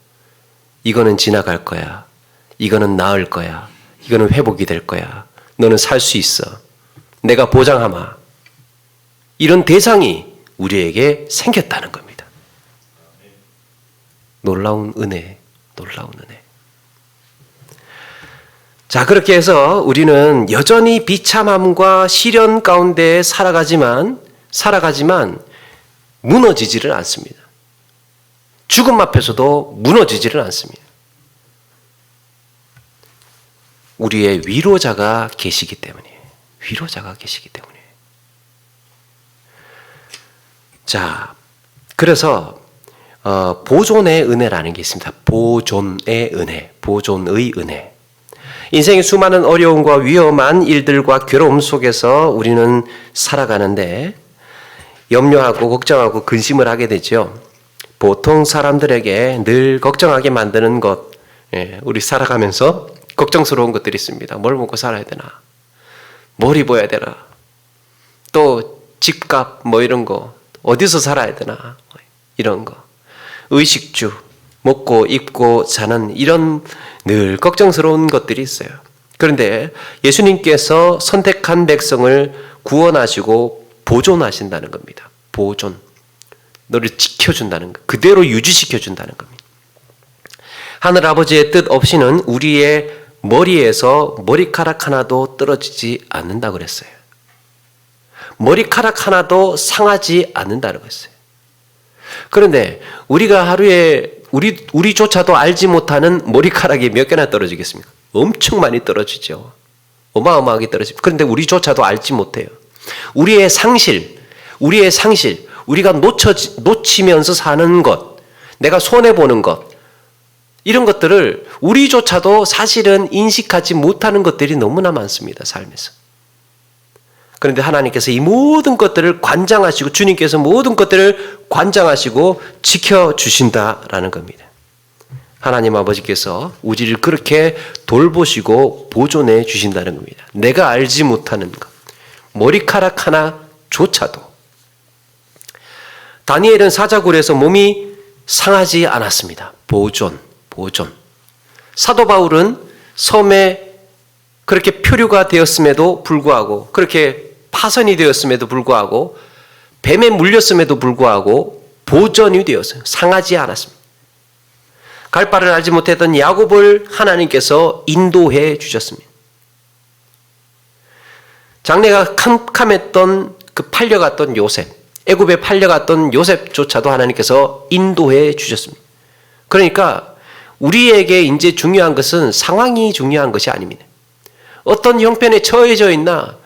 이거는 지나갈 거야. 이거는 나을 거야. 이거는 회복이 될 거야. 너는 살 수 있어. 내가 보장하마. 이런 대상이 우리에게 생겼다는 겁니다. 놀라운 은혜, 놀라운 은혜. 자, 그렇게 해서 우리는 여전히 비참함과 시련 가운데 살아가지만 무너지지를 않습니다. 죽음 앞에서도 무너지지를 않습니다. 우리의 위로자가 계시기 때문이에요. 위로자가 계시기 때문이에요. 자, 그래서 보존의 은혜라는 게 있습니다. 보존의 은혜, 보존의 은혜. 인생의 수많은 어려움과 위험한 일들과 괴로움 속에서 우리는 살아가는데 염려하고 걱정하고 근심을 하게 되죠. 보통 사람들에게 늘 걱정하게 만드는 것, 우리 살아가면서 걱정스러운 것들이 있습니다. 뭘 먹고 살아야 되나? 뭘 입어야 되나? 또 집값 뭐 이런 거, 어디서 살아야 되나? 이런 거. 의식주, 먹고 입고 자는 이런 늘 걱정스러운 것들이 있어요. 그런데 예수님께서 선택한 백성을 구원하시고 보존하신다는 겁니다. 보존. 너를 지켜준다는 것. 그대로 유지시켜준다는 겁니다. 하늘아버지의 뜻 없이는 우리의 머리에서 머리카락 하나도 떨어지지 않는다고 그랬어요. 머리카락 하나도 상하지 않는다고 했어요. 그런데 우리가 하루에 우리조차도 알지 못하는 머리카락이 몇 개나 떨어지겠습니까? 엄청 많이 떨어지죠. 어마어마하게 떨어집니다. 그런데 우리조차도 알지 못해요. 우리의 상실, 우리가 놓치면서 사는 것, 내가 손해보는 것, 이런 것들을 우리조차도 사실은 인식하지 못하는 것들이 너무나 많습니다. 삶에서. 그런데 하나님께서 이 모든 것들을 관장하시고 주님께서 모든 것들을 관장하시고 지켜주신다라는 겁니다. 하나님 아버지께서 우리를 그렇게 돌보시고 보존해 주신다는 겁니다. 내가 알지 못하는 것, 머리카락 하나조차도. 다니엘은 사자굴에서 몸이 상하지 않았습니다. 보존. 사도 바울은 섬에 그렇게 표류가 되었음에도 불구하고, 그렇게 파선이 되었음에도 불구하고, 뱀에 물렸음에도 불구하고 보존이 되었어요. 상하지 않았습니다. 갈 바를 알지 못했던 야곱을 하나님께서 인도해 주셨습니다. 장래가 캄캄했던 그 팔려갔던 요셉, 애굽에 팔려갔던 요셉조차도 하나님께서 인도해 주셨습니다. 그러니까 우리에게 이제 중요한 것은 상황이 중요한 것이 아닙니다. 어떤 형편에 처해져 있나,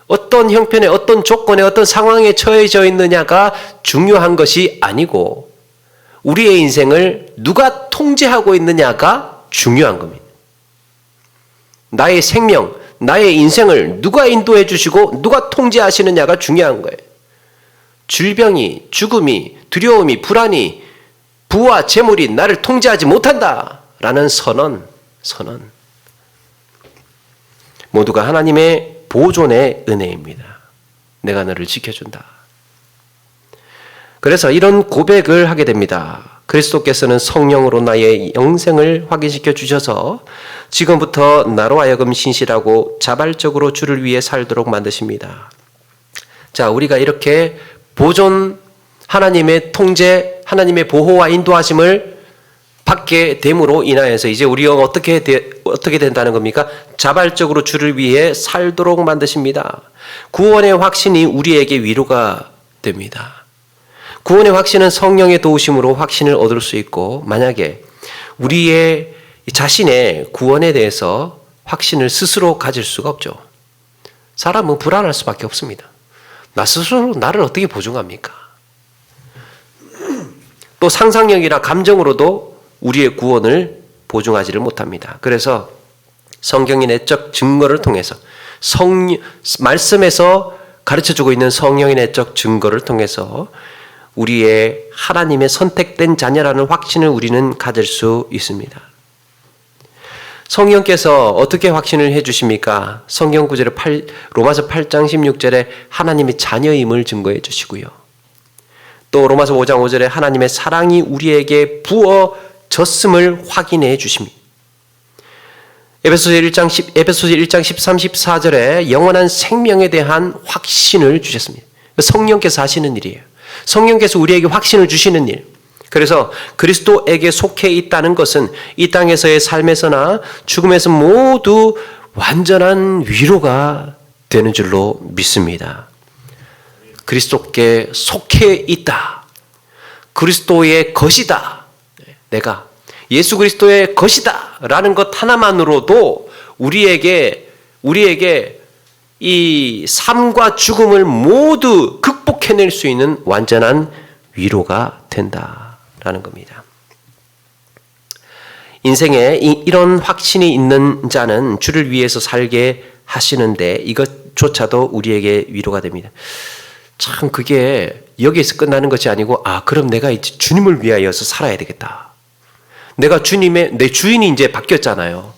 어떤 형편에, 어떤 조건에, 어떤 상황에 처해져 있느냐가 중요한 것이 아니고 우리의 인생을 누가 통제하고 있느냐가 중요한 겁니다. 나의 생명, 나의 인생을 누가 인도해 주시고 누가 통제하시느냐가 중요한 거예요. 질병이, 죽음이, 두려움이, 불안이, 부와 재물이 나를 통제하지 못한다라는 선언. 모두가 하나님의 보존의 은혜입니다. 내가 너를 지켜준다. 그래서 이런 고백을 하게 됩니다. 그리스도께서는 성령으로 나의 영생을 확인시켜 주셔서 지금부터 나로 하여금 신실하고 자발적으로 주를 위해 살도록 만드십니다. 자, 우리가 이렇게 보존, 하나님의 통제, 하나님의 보호와 인도하심을 받게 됨으로 인하여서 이제 우리가 어떻게 된다는 겁니까? 자발적으로 주를 위해 살도록 만드십니다. 구원의 확신이 우리에게 위로가 됩니다. 구원의 확신은 성령의 도우심으로 확신을 얻을 수 있고, 만약에 우리의 자신의 구원에 대해서 확신을 스스로 가질 수가 없죠. 사람은 불안할 수밖에 없습니다. 나 스스로 나를 어떻게 보증합니까? 또 상상력이나 감정으로도 우리의 구원을 보증하지를 못합니다. 그래서 성경의 내적 증거를 통해서 말씀에서 가르쳐주고 있는 성령의 내적 증거를 통해서 우리의 하나님의 선택된 자녀라는 확신을 우리는 가질 수 있습니다. 성령께서 어떻게 확신을 해주십니까? 성경 구절에 로마서 8장 16절에 하나님의 자녀임을 증거해 주시고요. 또 로마서 5장 5절에 하나님의 사랑이 우리에게 부어졌음을 확인해 주십니다. 에베소서 1장 13, 14절에 영원한 생명에 대한 확신을 주셨습니다. 성령께서 하시는 일이에요. 성령께서 우리에게 확신을 주시는 일. 그래서 그리스도에게 속해 있다는 것은 이 땅에서의 삶에서나 죽음에서 모두 완전한 위로가 되는 줄로 믿습니다. 그리스도께 속해 있다. 그리스도의 것이다. 내가 예수 그리스도의 것이다 라는 것 하나만으로도 우리에게 이 삶과 죽음을 모두 극복해낼 수 있는 완전한 위로가 된다라는 겁니다. 인생에 이런 확신이 있는 자는 주를 위해서 살게 하시는데 이것조차도 우리에게 위로가 됩니다. 참 그게 여기에서 끝나는 것이 아니고 그럼 내가 이제 주님을 위하여서 살아야 되겠다. 내가 내 주인이 이제 바뀌었잖아요.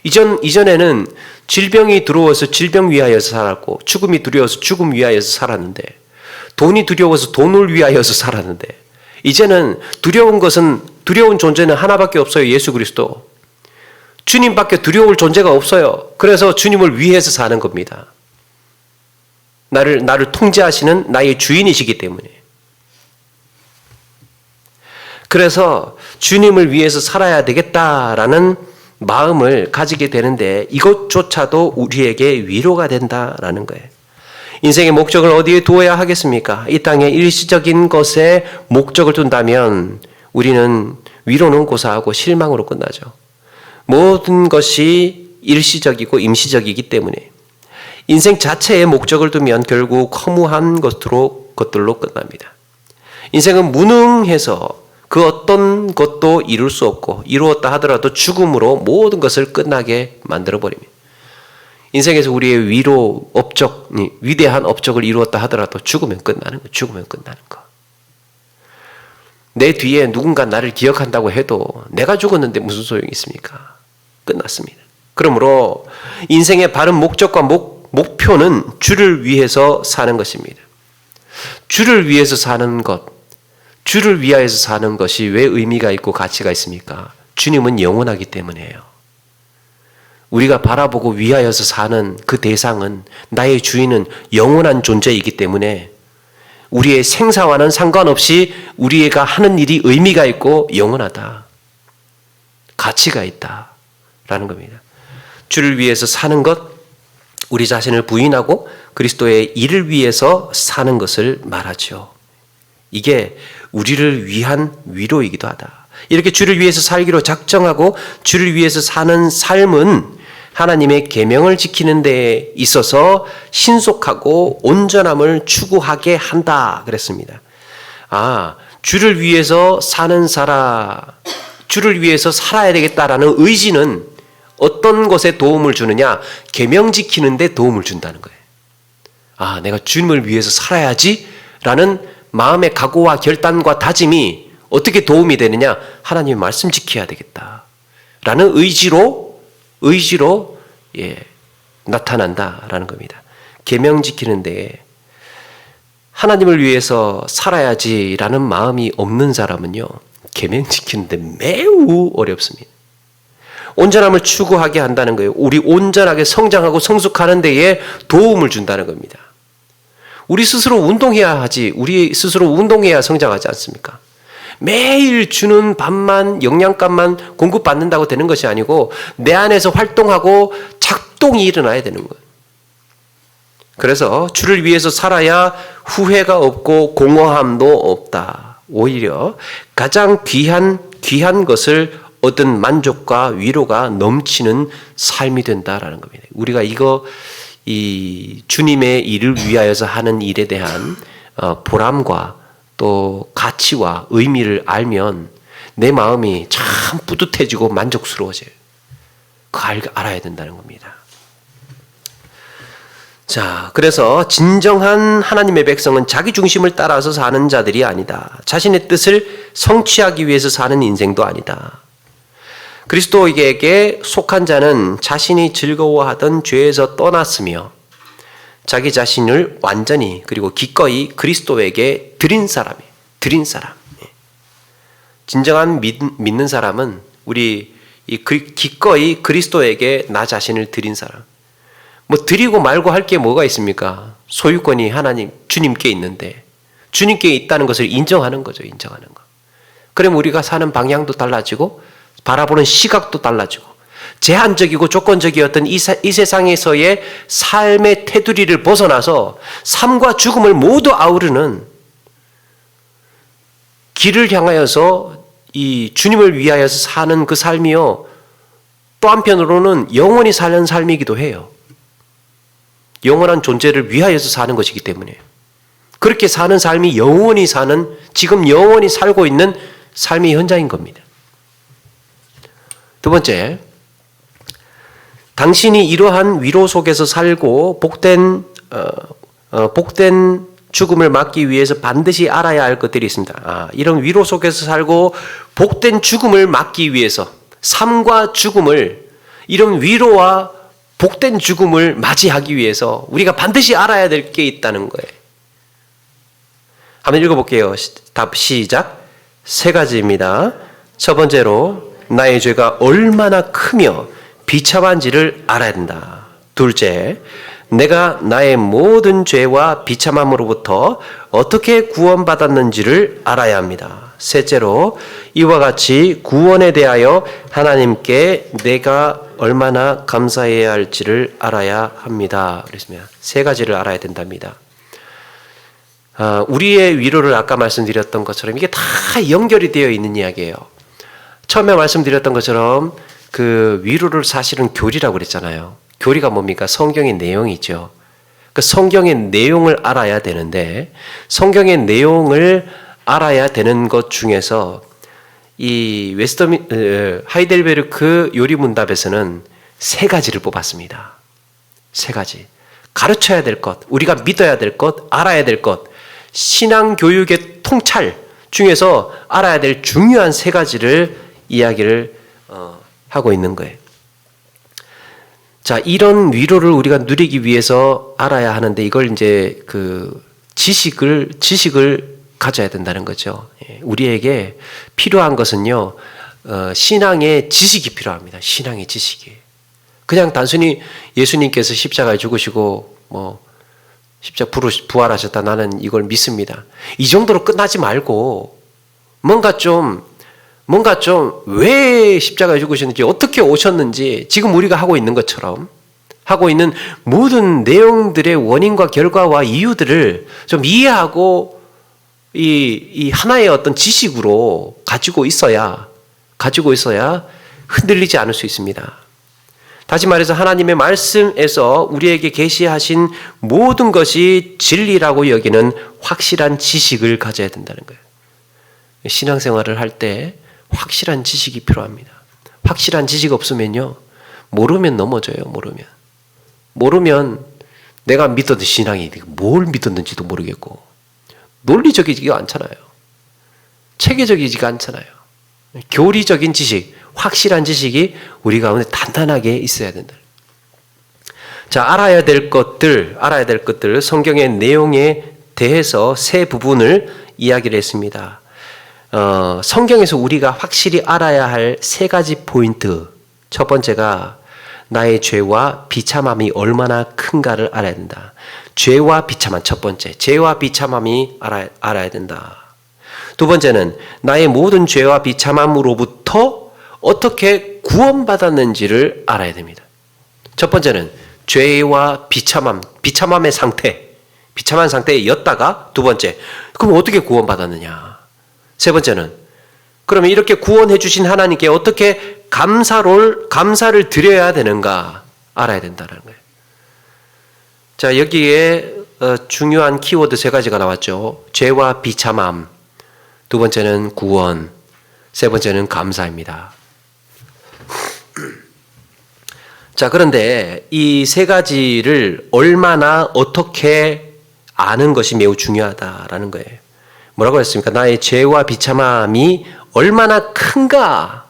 이전에는 질병이 들어와서 질병 위하여서 살았고, 죽음이 두려워서 죽음 위하여서 살았는데, 돈이 두려워서 돈을 위하여서 살았는데, 이제는 두려운 존재는 하나밖에 없어요. 예수 그리스도. 주님밖에 두려울 존재가 없어요. 그래서 주님을 위해서 사는 겁니다. 나를 통제하시는 나의 주인이시기 때문에. 그래서 주님을 위해서 살아야 되겠다라는 마음을 가지게 되는데 이것조차도 우리에게 위로가 된다라는 거예요. 인생의 목적을 어디에 두어야 하겠습니까? 이 땅의 일시적인 것에 목적을 둔다면 우리는 위로는 고사하고 실망으로 끝나죠. 모든 것이 일시적이고 임시적이기 때문에 인생 자체에 목적을 두면 결국 허무한 것들로 끝납니다. 인생은 무능해서 그 어떤 것도 이룰 수 없고 이루었다 하더라도 죽음으로 모든 것을 끝나게 만들어버립니다. 인생에서 우리의 위대한 업적을 이루었다 하더라도 죽으면 끝나는 거. 내 뒤에 누군가 나를 기억한다고 해도 내가 죽었는데 무슨 소용이 있습니까? 끝났습니다. 그러므로 인생의 바른 목적과 목표는 주를 위해서 사는 것입니다. 주를 위해서 사는 것, 주를 위하여서 사는 것이 왜 의미가 있고 가치가 있습니까? 주님은 영원하기 때문이에요. 우리가 바라보고 위하여서 사는 그 대상은 나의 주인은 영원한 존재이기 때문에 우리의 생사와는 상관없이 우리가 하는 일이 의미가 있고 영원하다. 가치가 있다라는 겁니다. 주를 위해서 사는 것, 우리 자신을 부인하고 그리스도의 일을 위해서 사는 것을 말하죠. 이게 우리를 위한 위로이기도 하다. 이렇게 주를 위해서 살기로 작정하고 주를 위해서 사는 삶은 하나님의 계명을 지키는 데 있어서 신속하고 온전함을 추구하게 한다 그랬습니다. 주를 위해서 사는 주를 위해서 살아야 되겠다라는 의지는 어떤 것에 도움을 주느냐? 계명 지키는 데 도움을 준다는 거예요. 내가 주님을 위해서 살아야지 라는 마음의 각오와 결단과 다짐이 어떻게 도움이 되느냐? 하나님의 말씀 지켜야 되겠다 라는 의지로 나타난다라는 겁니다. 계명 지키는 데에 하나님을 위해서 살아야지라는 마음이 없는 사람은요, 계명 지키는 데 매우 어렵습니다. 온전함을 추구하게 한다는 거예요. 우리 온전하게 성장하고 성숙하는 데에 도움을 준다는 겁니다. 우리 스스로 운동해야 하지, 우리 스스로 운동해야 성장하지 않습니까? 매일 주는 밥만, 영양값만 공급받는다고 되는 것이 아니고 내 안에서 활동하고 작동이 일어나야 되는 거예요. 그래서 주를 위해서 살아야 후회가 없고 공허함도 없다. 오히려 가장 귀한 것을 얻은 만족과 위로가 넘치는 삶이 된다라는 겁니다. 우리가 이 주님의 일을 위하여서 하는 일에 대한 보람과 또 가치와 의미를 알면 내 마음이 참 뿌듯해지고 만족스러워져요. 그거 알아야 된다는 겁니다. 자, 그래서 진정한 하나님의 백성은 자기 중심을 따라서 사는 자들이 아니다. 자신의 뜻을 성취하기 위해서 사는 인생도 아니다. 그리스도에게 속한 자는 자신이 즐거워하던 죄에서 떠났으며 자기 자신을 완전히 그리고 기꺼이 그리스도에게 드린 사람이에요. 드린 사람. 진정한 믿는 사람은 우리 기꺼이 그리스도에게 나 자신을 드린 사람. 뭐 드리고 말고 할 게 뭐가 있습니까? 소유권이 하나님 주님께 있는데 주님께 있다는 것을 인정하는 거죠. 인정하는 거. 그럼 우리가 사는 방향도 달라지고 바라보는 시각도 달라지고 제한적이고 조건적이었던 이 세상에서의 삶의 테두리를 벗어나서 삶과 죽음을 모두 아우르는 길을 향하여서 이 주님을 위하여서 사는 그 삶이요. 또 한편으로는 영원히 사는 삶이기도 해요. 영원한 존재를 위하여서 사는 것이기 때문에 그렇게 사는 삶이 영원히 사는 지금 영원히 살고 있는 삶의 현장인 겁니다. 두 번째, 당신이 이러한 위로 속에서 살고 복된 죽음을 막기 위해서 반드시 알아야 할 것들이 있습니다. 이런 위로 속에서 살고 복된 죽음을 막기 위해서 삶과 죽음을 이런 위로와 복된 죽음을 맞이하기 위해서 우리가 반드시 알아야 될 게 있다는 거예요. 한번 읽어볼게요. 답 시작. 세 가지입니다. 첫 번째로 나의 죄가 얼마나 크며 비참한지를 알아야 된다. 둘째, 내가 나의 모든 죄와 비참함으로부터 어떻게 구원받았는지를 알아야 합니다. 셋째로 이와 같이 구원에 대하여 하나님께 내가 얼마나 감사해야 할지를 알아야 합니다. 그랬습니다. 세 가지를 알아야 된답니다. 우리의 위로를 아까 말씀드렸던 것처럼 이게 다 연결이 되어 있는 이야기예요. 처음에 말씀드렸던 것처럼 그 위로를 사실은 교리라고 그랬잖아요. 교리가 뭡니까? 성경의 내용이죠. 그 성경의 내용을 알아야 되는데 성경의 내용을 알아야 되는 것 중에서 이 하이델베르크 요리문답에서는 세 가지를 뽑았습니다. 세 가지. 가르쳐야 될 것, 우리가 믿어야 될 것, 알아야 될 것, 신앙교육의 통찰 중에서 알아야 될 중요한 세 가지를 이야기를 하고 있는 거예요. 자, 이런 위로를 우리가 누리기 위해서 알아야 하는데 이걸 이제 그 지식을 가져야 된다는 거죠. 우리에게 필요한 것은요, 신앙의 지식이 필요합니다. 신앙의 지식이. 그냥 단순히 예수님께서 십자가에 죽으시고 십자가 부활하셨다. 나는 이걸 믿습니다. 이 정도로 끝나지 말고 뭔가 좀 왜 십자가에 죽으셨는지 어떻게 오셨는지 지금 우리가 하고 있는 것처럼 하고 있는 모든 내용들의 원인과 결과와 이유들을 좀 이해하고 이 하나의 어떤 지식으로 가지고 있어야 흔들리지 않을 수 있습니다. 다시 말해서 하나님의 말씀에서 우리에게 계시하신 모든 것이 진리라고 여기는 확실한 지식을 가져야 된다는 거예요. 신앙생활을 할 때 확실한 지식이 필요합니다. 확실한 지식 없으면요, 모르면 넘어져요. 모르면 내가 믿었던 신앙이 뭘 믿었는지도 모르겠고 논리적이지가 않잖아요. 체계적이지가 않잖아요. 교리적인 지식, 확실한 지식이 우리 가운데 단단하게 있어야 된다. 자, 알아야 될 것들 성경의 내용에 대해서 세 부분을 이야기를 했습니다. 성경에서 우리가 확실히 알아야 할 세 가지 포인트. 첫 번째가 나의 죄와 비참함이 얼마나 큰가를 알아야 된다. 죄와 비참함, 첫 번째. 죄와 비참함이 알아야 된다. 두 번째는 나의 모든 죄와 비참함으로부터 어떻게 구원받았는지를 알아야 됩니다. 첫 번째는 죄와 비참함의 비참한 상태였다가 두 번째, 그럼 어떻게 구원받았느냐. 세 번째는 그러면 이렇게 구원해 주신 하나님께 어떻게 감사를 드려야 되는가 알아야 된다는 거예요. 자, 여기에 중요한 키워드 세 가지가 나왔죠. 죄와 비참함, 두 번째는 구원, 세 번째는 감사입니다. 자, 그런데 이 세 가지를 얼마나 어떻게 아는 것이 매우 중요하다라는 거예요. 뭐라고 했습니까? 나의 죄와 비참함이 얼마나 큰가.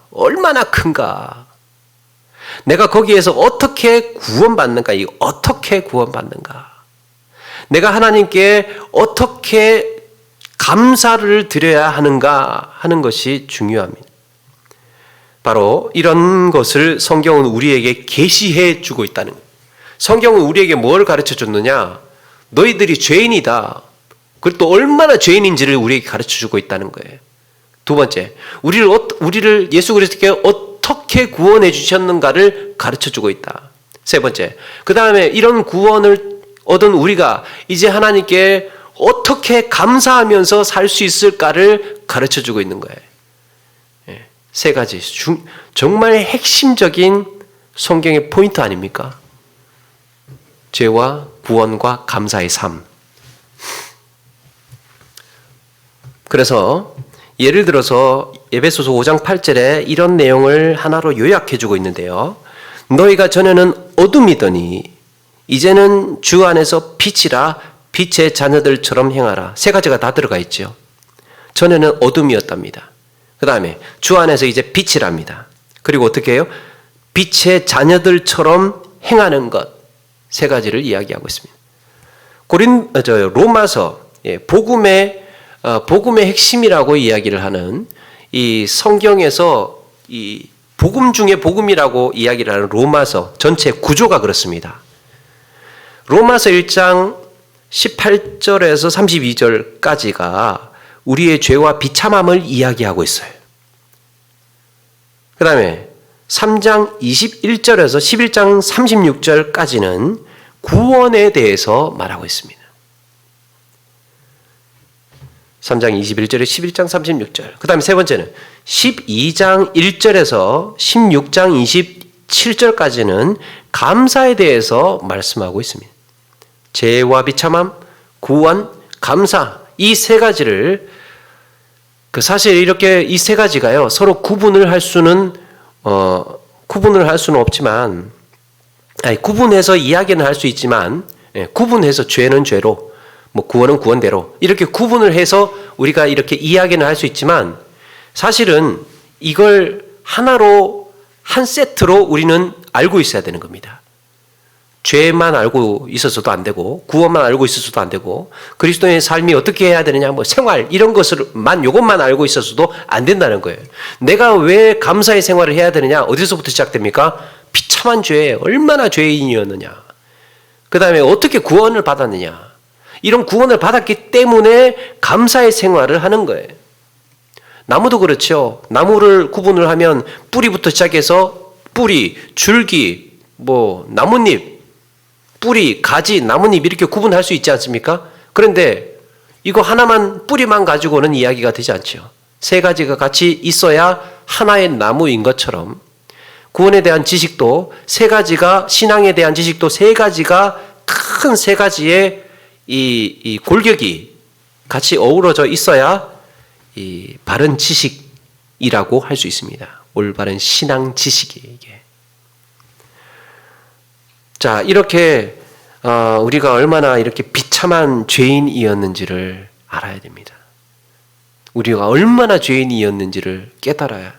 내가 거기에서 어떻게 구원받는가. 어떻게 구원받는가. 내가 하나님께 어떻게 감사를 드려야 하는가 하는 것이 중요합니다. 바로 이런 것을 성경은 우리에게 계시해 주고 있다는 거예요. 성경은 우리에게 뭘 가르쳐 줬느냐? 너희들이 죄인이다. 그리고 또 얼마나 죄인인지를 우리에게 가르쳐 주고 있다는 거예요. 두 번째, 우리를 예수 그리스도께 어떻게 구원해 주셨는가를 가르쳐 주고 있다. 세 번째, 그 다음에 이런 구원을 얻은 우리가 이제 하나님께 어떻게 감사하면서 살 수 있을까를 가르쳐 주고 있는 거예요. 세 가지 정말 핵심적인 성경의 포인트 아닙니까? 죄와 구원과 감사의 삶. 그래서 예를 들어서 에베소서 5장 8절에 이런 내용을 하나로 요약해 주고 있는데요. 너희가 전에는 어둠이더니 이제는 주 안에서 빛이라 빛의 자녀들처럼 행하라. 세 가지가 다 들어가 있죠. 전에는 어둠이었답니다. 그 다음에 주 안에서 이제 빛이랍니다. 그리고 어떻게 해요? 빛의 자녀들처럼 행하는 것. 세 가지를 이야기하고 있습니다. 로마서, 복음의 핵심이라고 이야기를 하는 이 성경에서 이 복음 중에 복음이라고 이야기를 하는 로마서 전체 구조가 그렇습니다. 로마서 1장 18절에서 32절까지가 우리의 죄와 비참함을 이야기하고 있어요. 그 다음에 3장 21절에서 11장 36절까지는 구원에 대해서 말하고 있습니다. 3장 21절에 11장 36절. 그 다음에 세 번째는 12장 1절에서 16장 27절까지는 감사에 대해서 말씀하고 있습니다. 죄와 비참함, 구원, 감사, 이 세 가지를 사실 이렇게 이 세 가지가요 서로 구분을 할 수는 없지만 구분해서 이야기는 할 수 있지만 구분해서 죄는 죄로 구원은 구원대로 이렇게 구분을 해서 우리가 이렇게 이야기는 할 수 있지만 사실은 이걸 하나로 한 세트로 우리는 알고 있어야 되는 겁니다. 죄만 알고 있어서도 안 되고 구원만 알고 있어서도 안 되고 그리스도의 삶이 어떻게 해야 되느냐 생활 이런 것을만 이것만 알고 있어서도 안 된다는 거예요. 내가 왜 감사의 생활을 해야 되느냐? 어디서부터 시작됩니까? 비참한 죄에 얼마나 죄인이었느냐. 그 다음에 어떻게 구원을 받았느냐. 이런 구원을 받았기 때문에 감사의 생활을 하는 거예요. 나무도 그렇죠. 나무를 구분을 하면 뿌리부터 시작해서 뿌리, 줄기, 나뭇잎, 뿌리, 가지, 나뭇잎 이렇게 구분할 수 있지 않습니까? 그런데 이거 하나만 뿌리만 가지고는 이야기가 되지 않죠. 세 가지가 같이 있어야 하나의 나무인 것처럼 구원에 대한 지식도 세 가지가 신앙에 대한 지식도 세 가지가 큰 세 가지의 이 골격이 같이 어우러져 있어야 이 바른 지식이라고 할 수 있습니다. 올바른 신앙 지식이 이게. 자, 이렇게 우리가 얼마나 이렇게 비참한 죄인이었는지를 알아야 됩니다. 우리가 얼마나 죄인이었는지를 깨달아야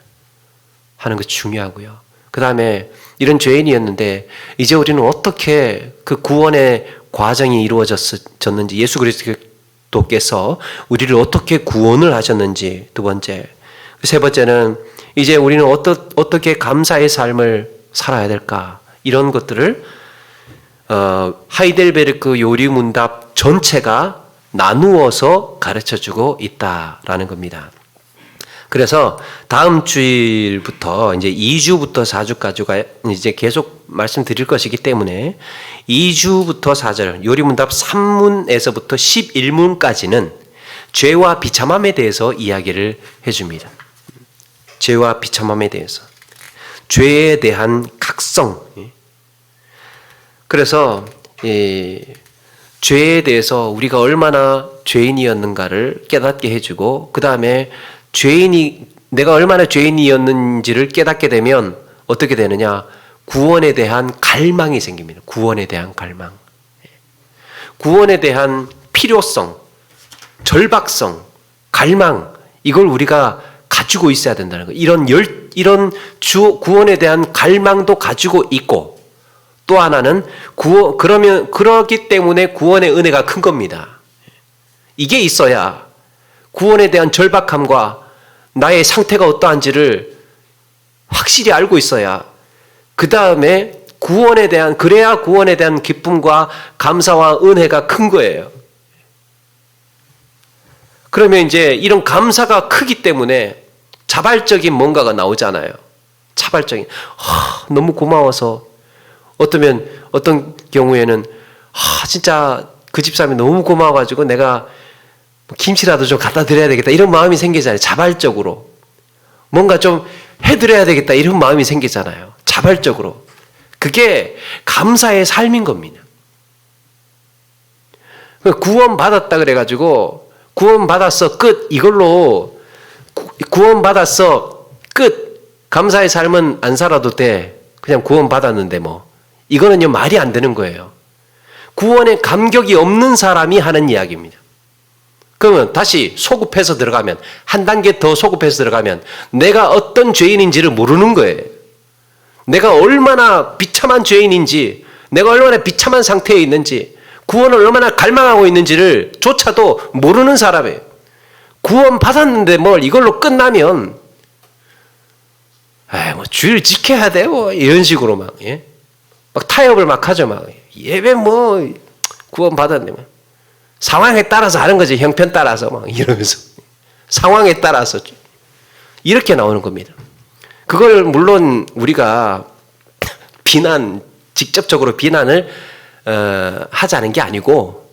하는 것이 중요하고요. 그 다음에 이런 죄인이었는데 이제 우리는 어떻게 그 구원의 과정이 이루어졌는지 예수 그리스도께서 우리를 어떻게 구원을 하셨는지 두 번째. 세 번째는 이제 우리는 어떻게 감사의 삶을 살아야 될까 이런 것들을 하이델베르크 요리문답 전체가 나누어서 가르쳐주고 있다라는 겁니다. 그래서 다음 주일부터 이제 2주부터 4주까지가 이제 계속 말씀드릴 것이기 때문에 2주부터 4절 요리문답 3문에서부터 11문까지는 죄와 비참함에 대해서 이야기를 해줍니다. 죄와 비참함에 대해서 죄에 대한 각성. 그래서 죄에 대해서 우리가 얼마나 죄인이었는가를 깨닫게 해주고 그 다음에 내가 얼마나 죄인이었는지를 깨닫게 되면 어떻게 되느냐? 구원에 대한 갈망이 생깁니다. 구원에 대한 갈망. 구원에 대한 필요성, 절박성, 갈망 이걸 우리가 가지고 있어야 된다는 거예요. 이런 구원에 대한 갈망도 가지고 있고 또 하나는 그러기 때문에 구원의 은혜가 큰 겁니다. 이게 있어야 구원에 대한 절박함과 나의 상태가 어떠한지를 확실히 알고 있어야 그 다음에 그래야 구원에 대한 기쁨과 감사와 은혜가 큰 거예요. 그러면 이제 이런 감사가 크기 때문에 자발적인 뭔가가 나오잖아요. 자발적인. 너무 고마워서 어떤 경우에는 진짜 그 집사람이 너무 고마워가지고 내가 김치라도 좀 갖다 드려야 되겠다 이런 마음이 생기잖아요. 자발적으로. 뭔가 좀 해드려야 되겠다 이런 마음이 생기잖아요. 자발적으로. 그게 감사의 삶인 겁니다. 구원받았다 그래가지고 구원받았어 끝 이걸로 구원받았어 끝 감사의 삶은 안 살아도 돼. 그냥 구원받았는데 뭐 이거는요 말이 안 되는 거예요. 구원에 감격이 없는 사람이 하는 이야기입니다. 그러면 다시 소급해서 들어가면 한 단계 더 소급해서 들어가면 내가 어떤 죄인인지를 모르는 거예요. 내가 얼마나 비참한 죄인인지 내가 얼마나 비참한 상태에 있는지 구원을 얼마나 갈망하고 있는지를 조차도 모르는 사람이에요. 구원 받았는데 뭘 이걸로 끝나면 뭐 주의를 지켜야 돼 뭐 이런 식으로 막 타협을 막 하죠. 막 예배 뭐 구원 받았네 막 상황에 따라서 하는 거지. 형편 따라서 막 이러면서 상황에 따라서 이렇게 나오는 겁니다. 그걸 물론 우리가 직접적으로 비난을 하자는 게 아니고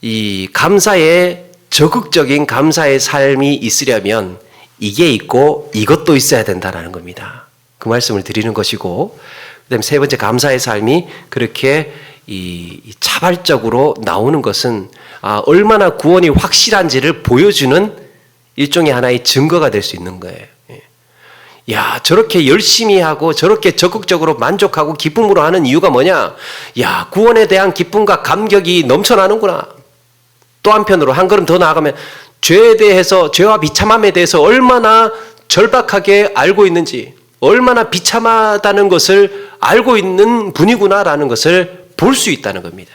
이 감사의 적극적인 감사의 삶이 있으려면 이게 있고 이것도 있어야 된다는 겁니다. 그 말씀을 드리는 것이고 그다음에 세 번째 감사의 삶이 그렇게 이 자발적으로 나오는 것은 얼마나 구원이 확실한지를 보여주는 일종의 하나의 증거가 될 수 있는 거예요. 야, 저렇게 열심히 하고 저렇게 적극적으로 만족하고 기쁨으로 하는 이유가 뭐냐? 야, 구원에 대한 기쁨과 감격이 넘쳐나는구나. 또 한편으로 한 걸음 더 나아가면 죄에 대해서 죄와 비참함에 대해서 얼마나 절박하게 알고 있는지 얼마나 비참하다는 것을 알고 있는 분이구나라는 것을 볼 수 있다는 겁니다.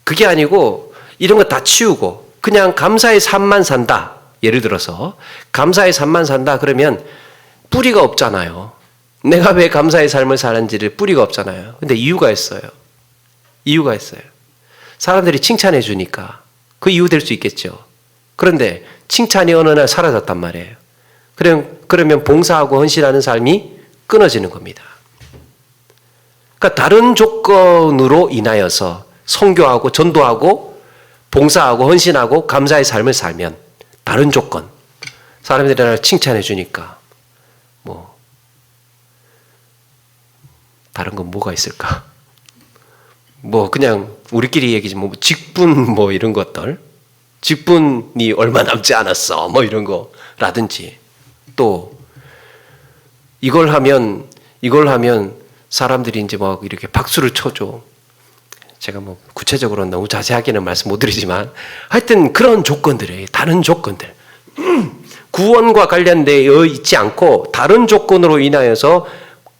그게 아니고 이런 거 다 치우고 그냥 감사의 삶만 산다. 예를 들어서 감사의 삶만 산다 그러면 뿌리가 없잖아요. 내가 왜 감사의 삶을 사는지를 뿌리가 없잖아요. 근데 이유가 있어요. 사람들이 칭찬해 주니까 그 이유 될 수 있겠죠. 그런데 칭찬이 어느 날 사라졌단 말이에요. 그러면 봉사하고 헌신하는 삶이 끊어지는 겁니다. 그러니까 다른 조건으로 인하여서 선교하고 전도하고 봉사하고 헌신하고 감사의 삶을 살면 다른 조건 사람들이 나를 칭찬해 주니까 뭐 다른 건 뭐가 있을까? 뭐 그냥 우리끼리 얘기지 뭐 직분 뭐 이런 것들 직분이 얼마 남지 않았어 뭐 이런 거라든지 또 이걸 하면 사람들이 이제 막 이렇게 박수를 쳐줘. 제가 뭐 구체적으로 너무 자세하게는 말씀 못 드리지만 하여튼 그런 조건들이에요. 다른 조건들. 구원과 관련되어 있지 않고 다른 조건으로 인하여서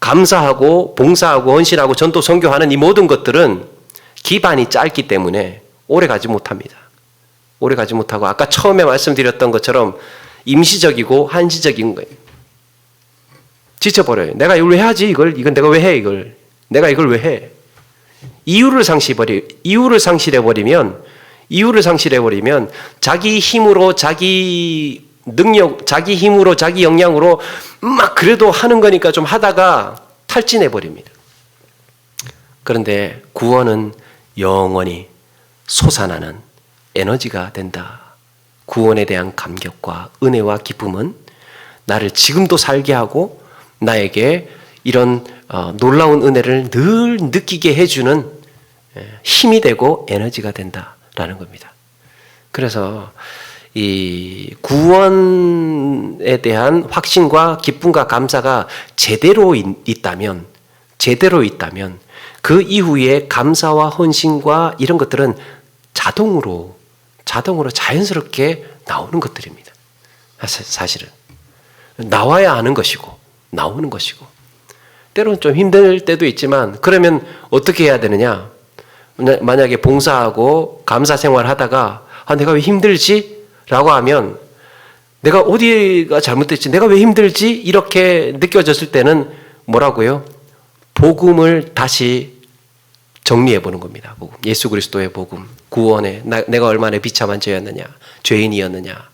감사하고 봉사하고 헌신하고 전도 선교하는 이 모든 것들은 기반이 짧기 때문에 오래 가지 못합니다. 오래 가지 못하고 아까 처음에 말씀드렸던 것처럼 임시적이고 한시적인 거예요. 지쳐버려요. 내가 이걸 왜 해야지? 이건 내가 왜 해? 내가 이걸 왜 해? 이유를 상실해버리면 자기 힘으로 자기 능력, 자기 힘으로 자기 역량으로 막 그래도 하는 거니까 좀 하다가 탈진해버립니다. 그런데 구원은 영원히 솟아나는 에너지가 된다. 구원에 대한 감격과 은혜와 기쁨은 나를 지금도 살게 하고 나에게 이런 놀라운 은혜를 늘 느끼게 해주는 힘이 되고 에너지가 된다라는 겁니다. 그래서 이 구원에 대한 확신과 기쁨과 감사가 제대로 있다면 그 이후에 감사와 헌신과 이런 것들은 자동으로 자연스럽게 나오는 것들입니다. 사실은 나와야 하는 것이고 나오는 것이고 때로는 좀 힘들 때도 있지만 그러면 어떻게 해야 되느냐? 만약에 봉사하고 감사 생활 하다가 내가 왜 힘들지? 라고 하면 내가 어디가 잘못됐지? 내가 왜 힘들지? 이렇게 느껴졌을 때는 뭐라고요? 복음을 다시 정리해 보는 겁니다. 복음. 예수 그리스도의 복음. 구원에 내가 얼마나 비참한 죄였느냐, 죄인이었느냐,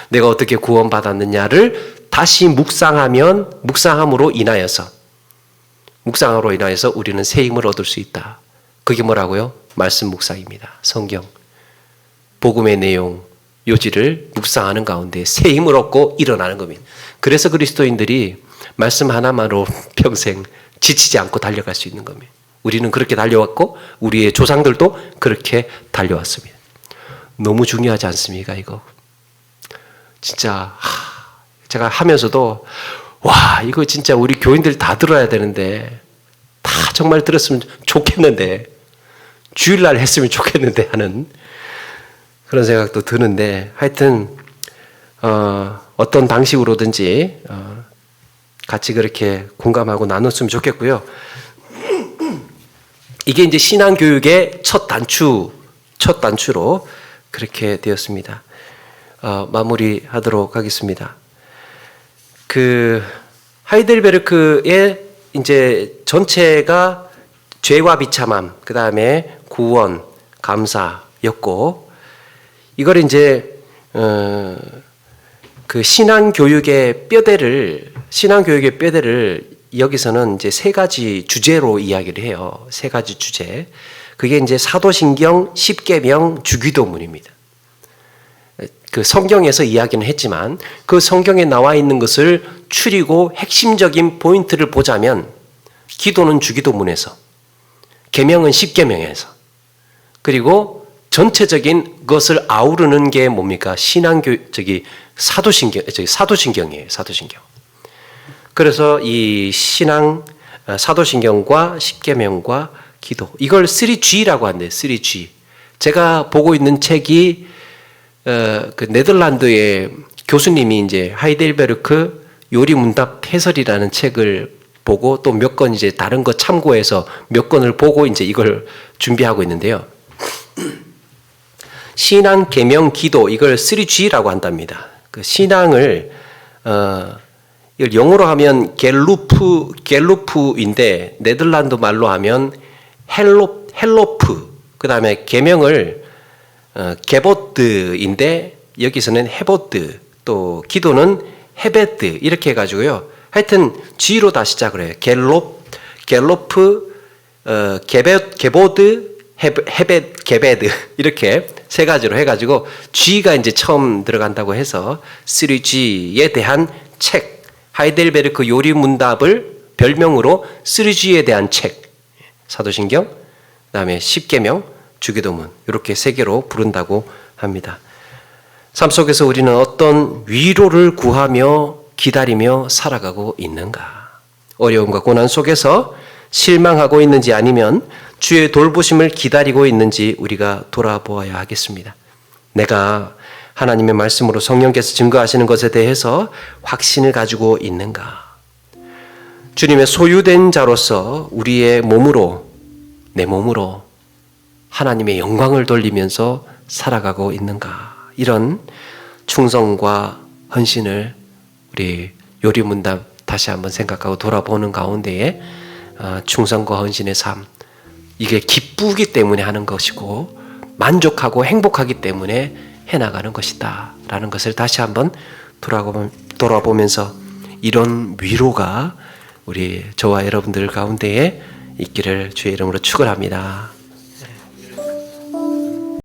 내가 어떻게 구원받았느냐를 다시 묵상함으로 인하여서 우리는 새 힘을 얻을 수 있다. 그게 뭐라고요? 말씀 묵상입니다. 성경. 복음의 내용, 요지를 묵상하는 가운데 새 힘을 얻고 일어나는 겁니다. 그래서 그리스도인들이 말씀 하나만으로 평생 지치지 않고 달려갈 수 있는 겁니다. 우리는 그렇게 달려왔고 우리의 조상들도 그렇게 달려왔습니다. 너무 중요하지 않습니까, 이거? 진짜 제가 하면서도 이거 진짜 우리 교인들 다 들어야 되는데, 다 정말 들었으면 좋겠는데, 주일날 했으면 좋겠는데 하는 그런 생각도 드는데, 하여튼 어떤 방식으로든지 같이 그렇게 공감하고 나눴으면 좋겠고요. 이게 이제 신앙교육의 첫 단추로 그렇게 되었습니다. 마무리하도록 하겠습니다. 하이델베르크의 이제 전체가 죄와 비참함, 그 다음에 구원, 감사였고, 이걸 이제 그 신앙교육의 뼈대를 여기서는 이제 세 가지 주제로 이야기를 해요. 세 가지 주제. 그게 이제 사도신경, 십계명, 주기도문입니다. 그 성경에서 이야기는 했지만 그 성경에 나와 있는 것을 추리고 핵심적인 포인트를 보자면, 기도는 주기도문에서, 계명은 십계명에서, 그리고 전체적인 것을 아우르는 게 뭡니까? 사도신경이에요. 사도신경. 그래서 이 사도신경과 십계명과 기도, 이걸 3G라고 한대요. 3G. 제가 보고 있는 책이 그 네덜란드의 교수님이 이제 하이델베르크 요리문답 해설이라는 책을 보고 또 몇 권 이제 다른 거 참고해서 몇 권을 보고 이제 이걸 준비하고 있는데요. 신앙, 계명, 기도, 이걸 3G라고 한답니다. 그 신앙을 이걸 영어로 하면 갤루프인데 네덜란드 말로 하면 헬로프. 그 다음에 계명을 게보드인데 여기서는 헤보드, 또 기도는 헤베드, 이렇게 해가지고요. 하여튼 G로 다 시작을 해요. 갤로프, 게보드, 게베드, 이렇게 세 가지로 해가지고 G가 이제 처음 들어간다고 해서 3G에 대한 책, 하이델베르크 요리 문답을 별명으로 3G에 대한 책, 사도신경, 그다음에 십계명, 주기도문, 이렇게 세 개로 부른다고 합니다. 삶 속에서 우리는 어떤 위로를 구하며 기다리며 살아가고 있는가? 어려움과 고난 속에서 실망하고 있는지 아니면 주의 돌보심을 기다리고 있는지 우리가 돌아보아야 하겠습니다. 내가 하나님의 말씀으로 성령께서 증거하시는 것에 대해서 확신을 가지고 있는가? 주님의 소유된 자로서 우리의 몸으로, 내 몸으로 하나님의 영광을 돌리면서 살아가고 있는가? 이런 충성과 헌신을 우리 요리문답 다시 한번 생각하고 돌아보는 가운데에 충성과 헌신의 삶, 이게 기쁘기 때문에 하는 것이고 만족하고 행복하기 때문에 해나가는 것이다 라는 것을 다시 한번 돌아보면서 이런 위로가 우리 저와 여러분들 가운데에 있기를 주의 이름으로 축원합니다.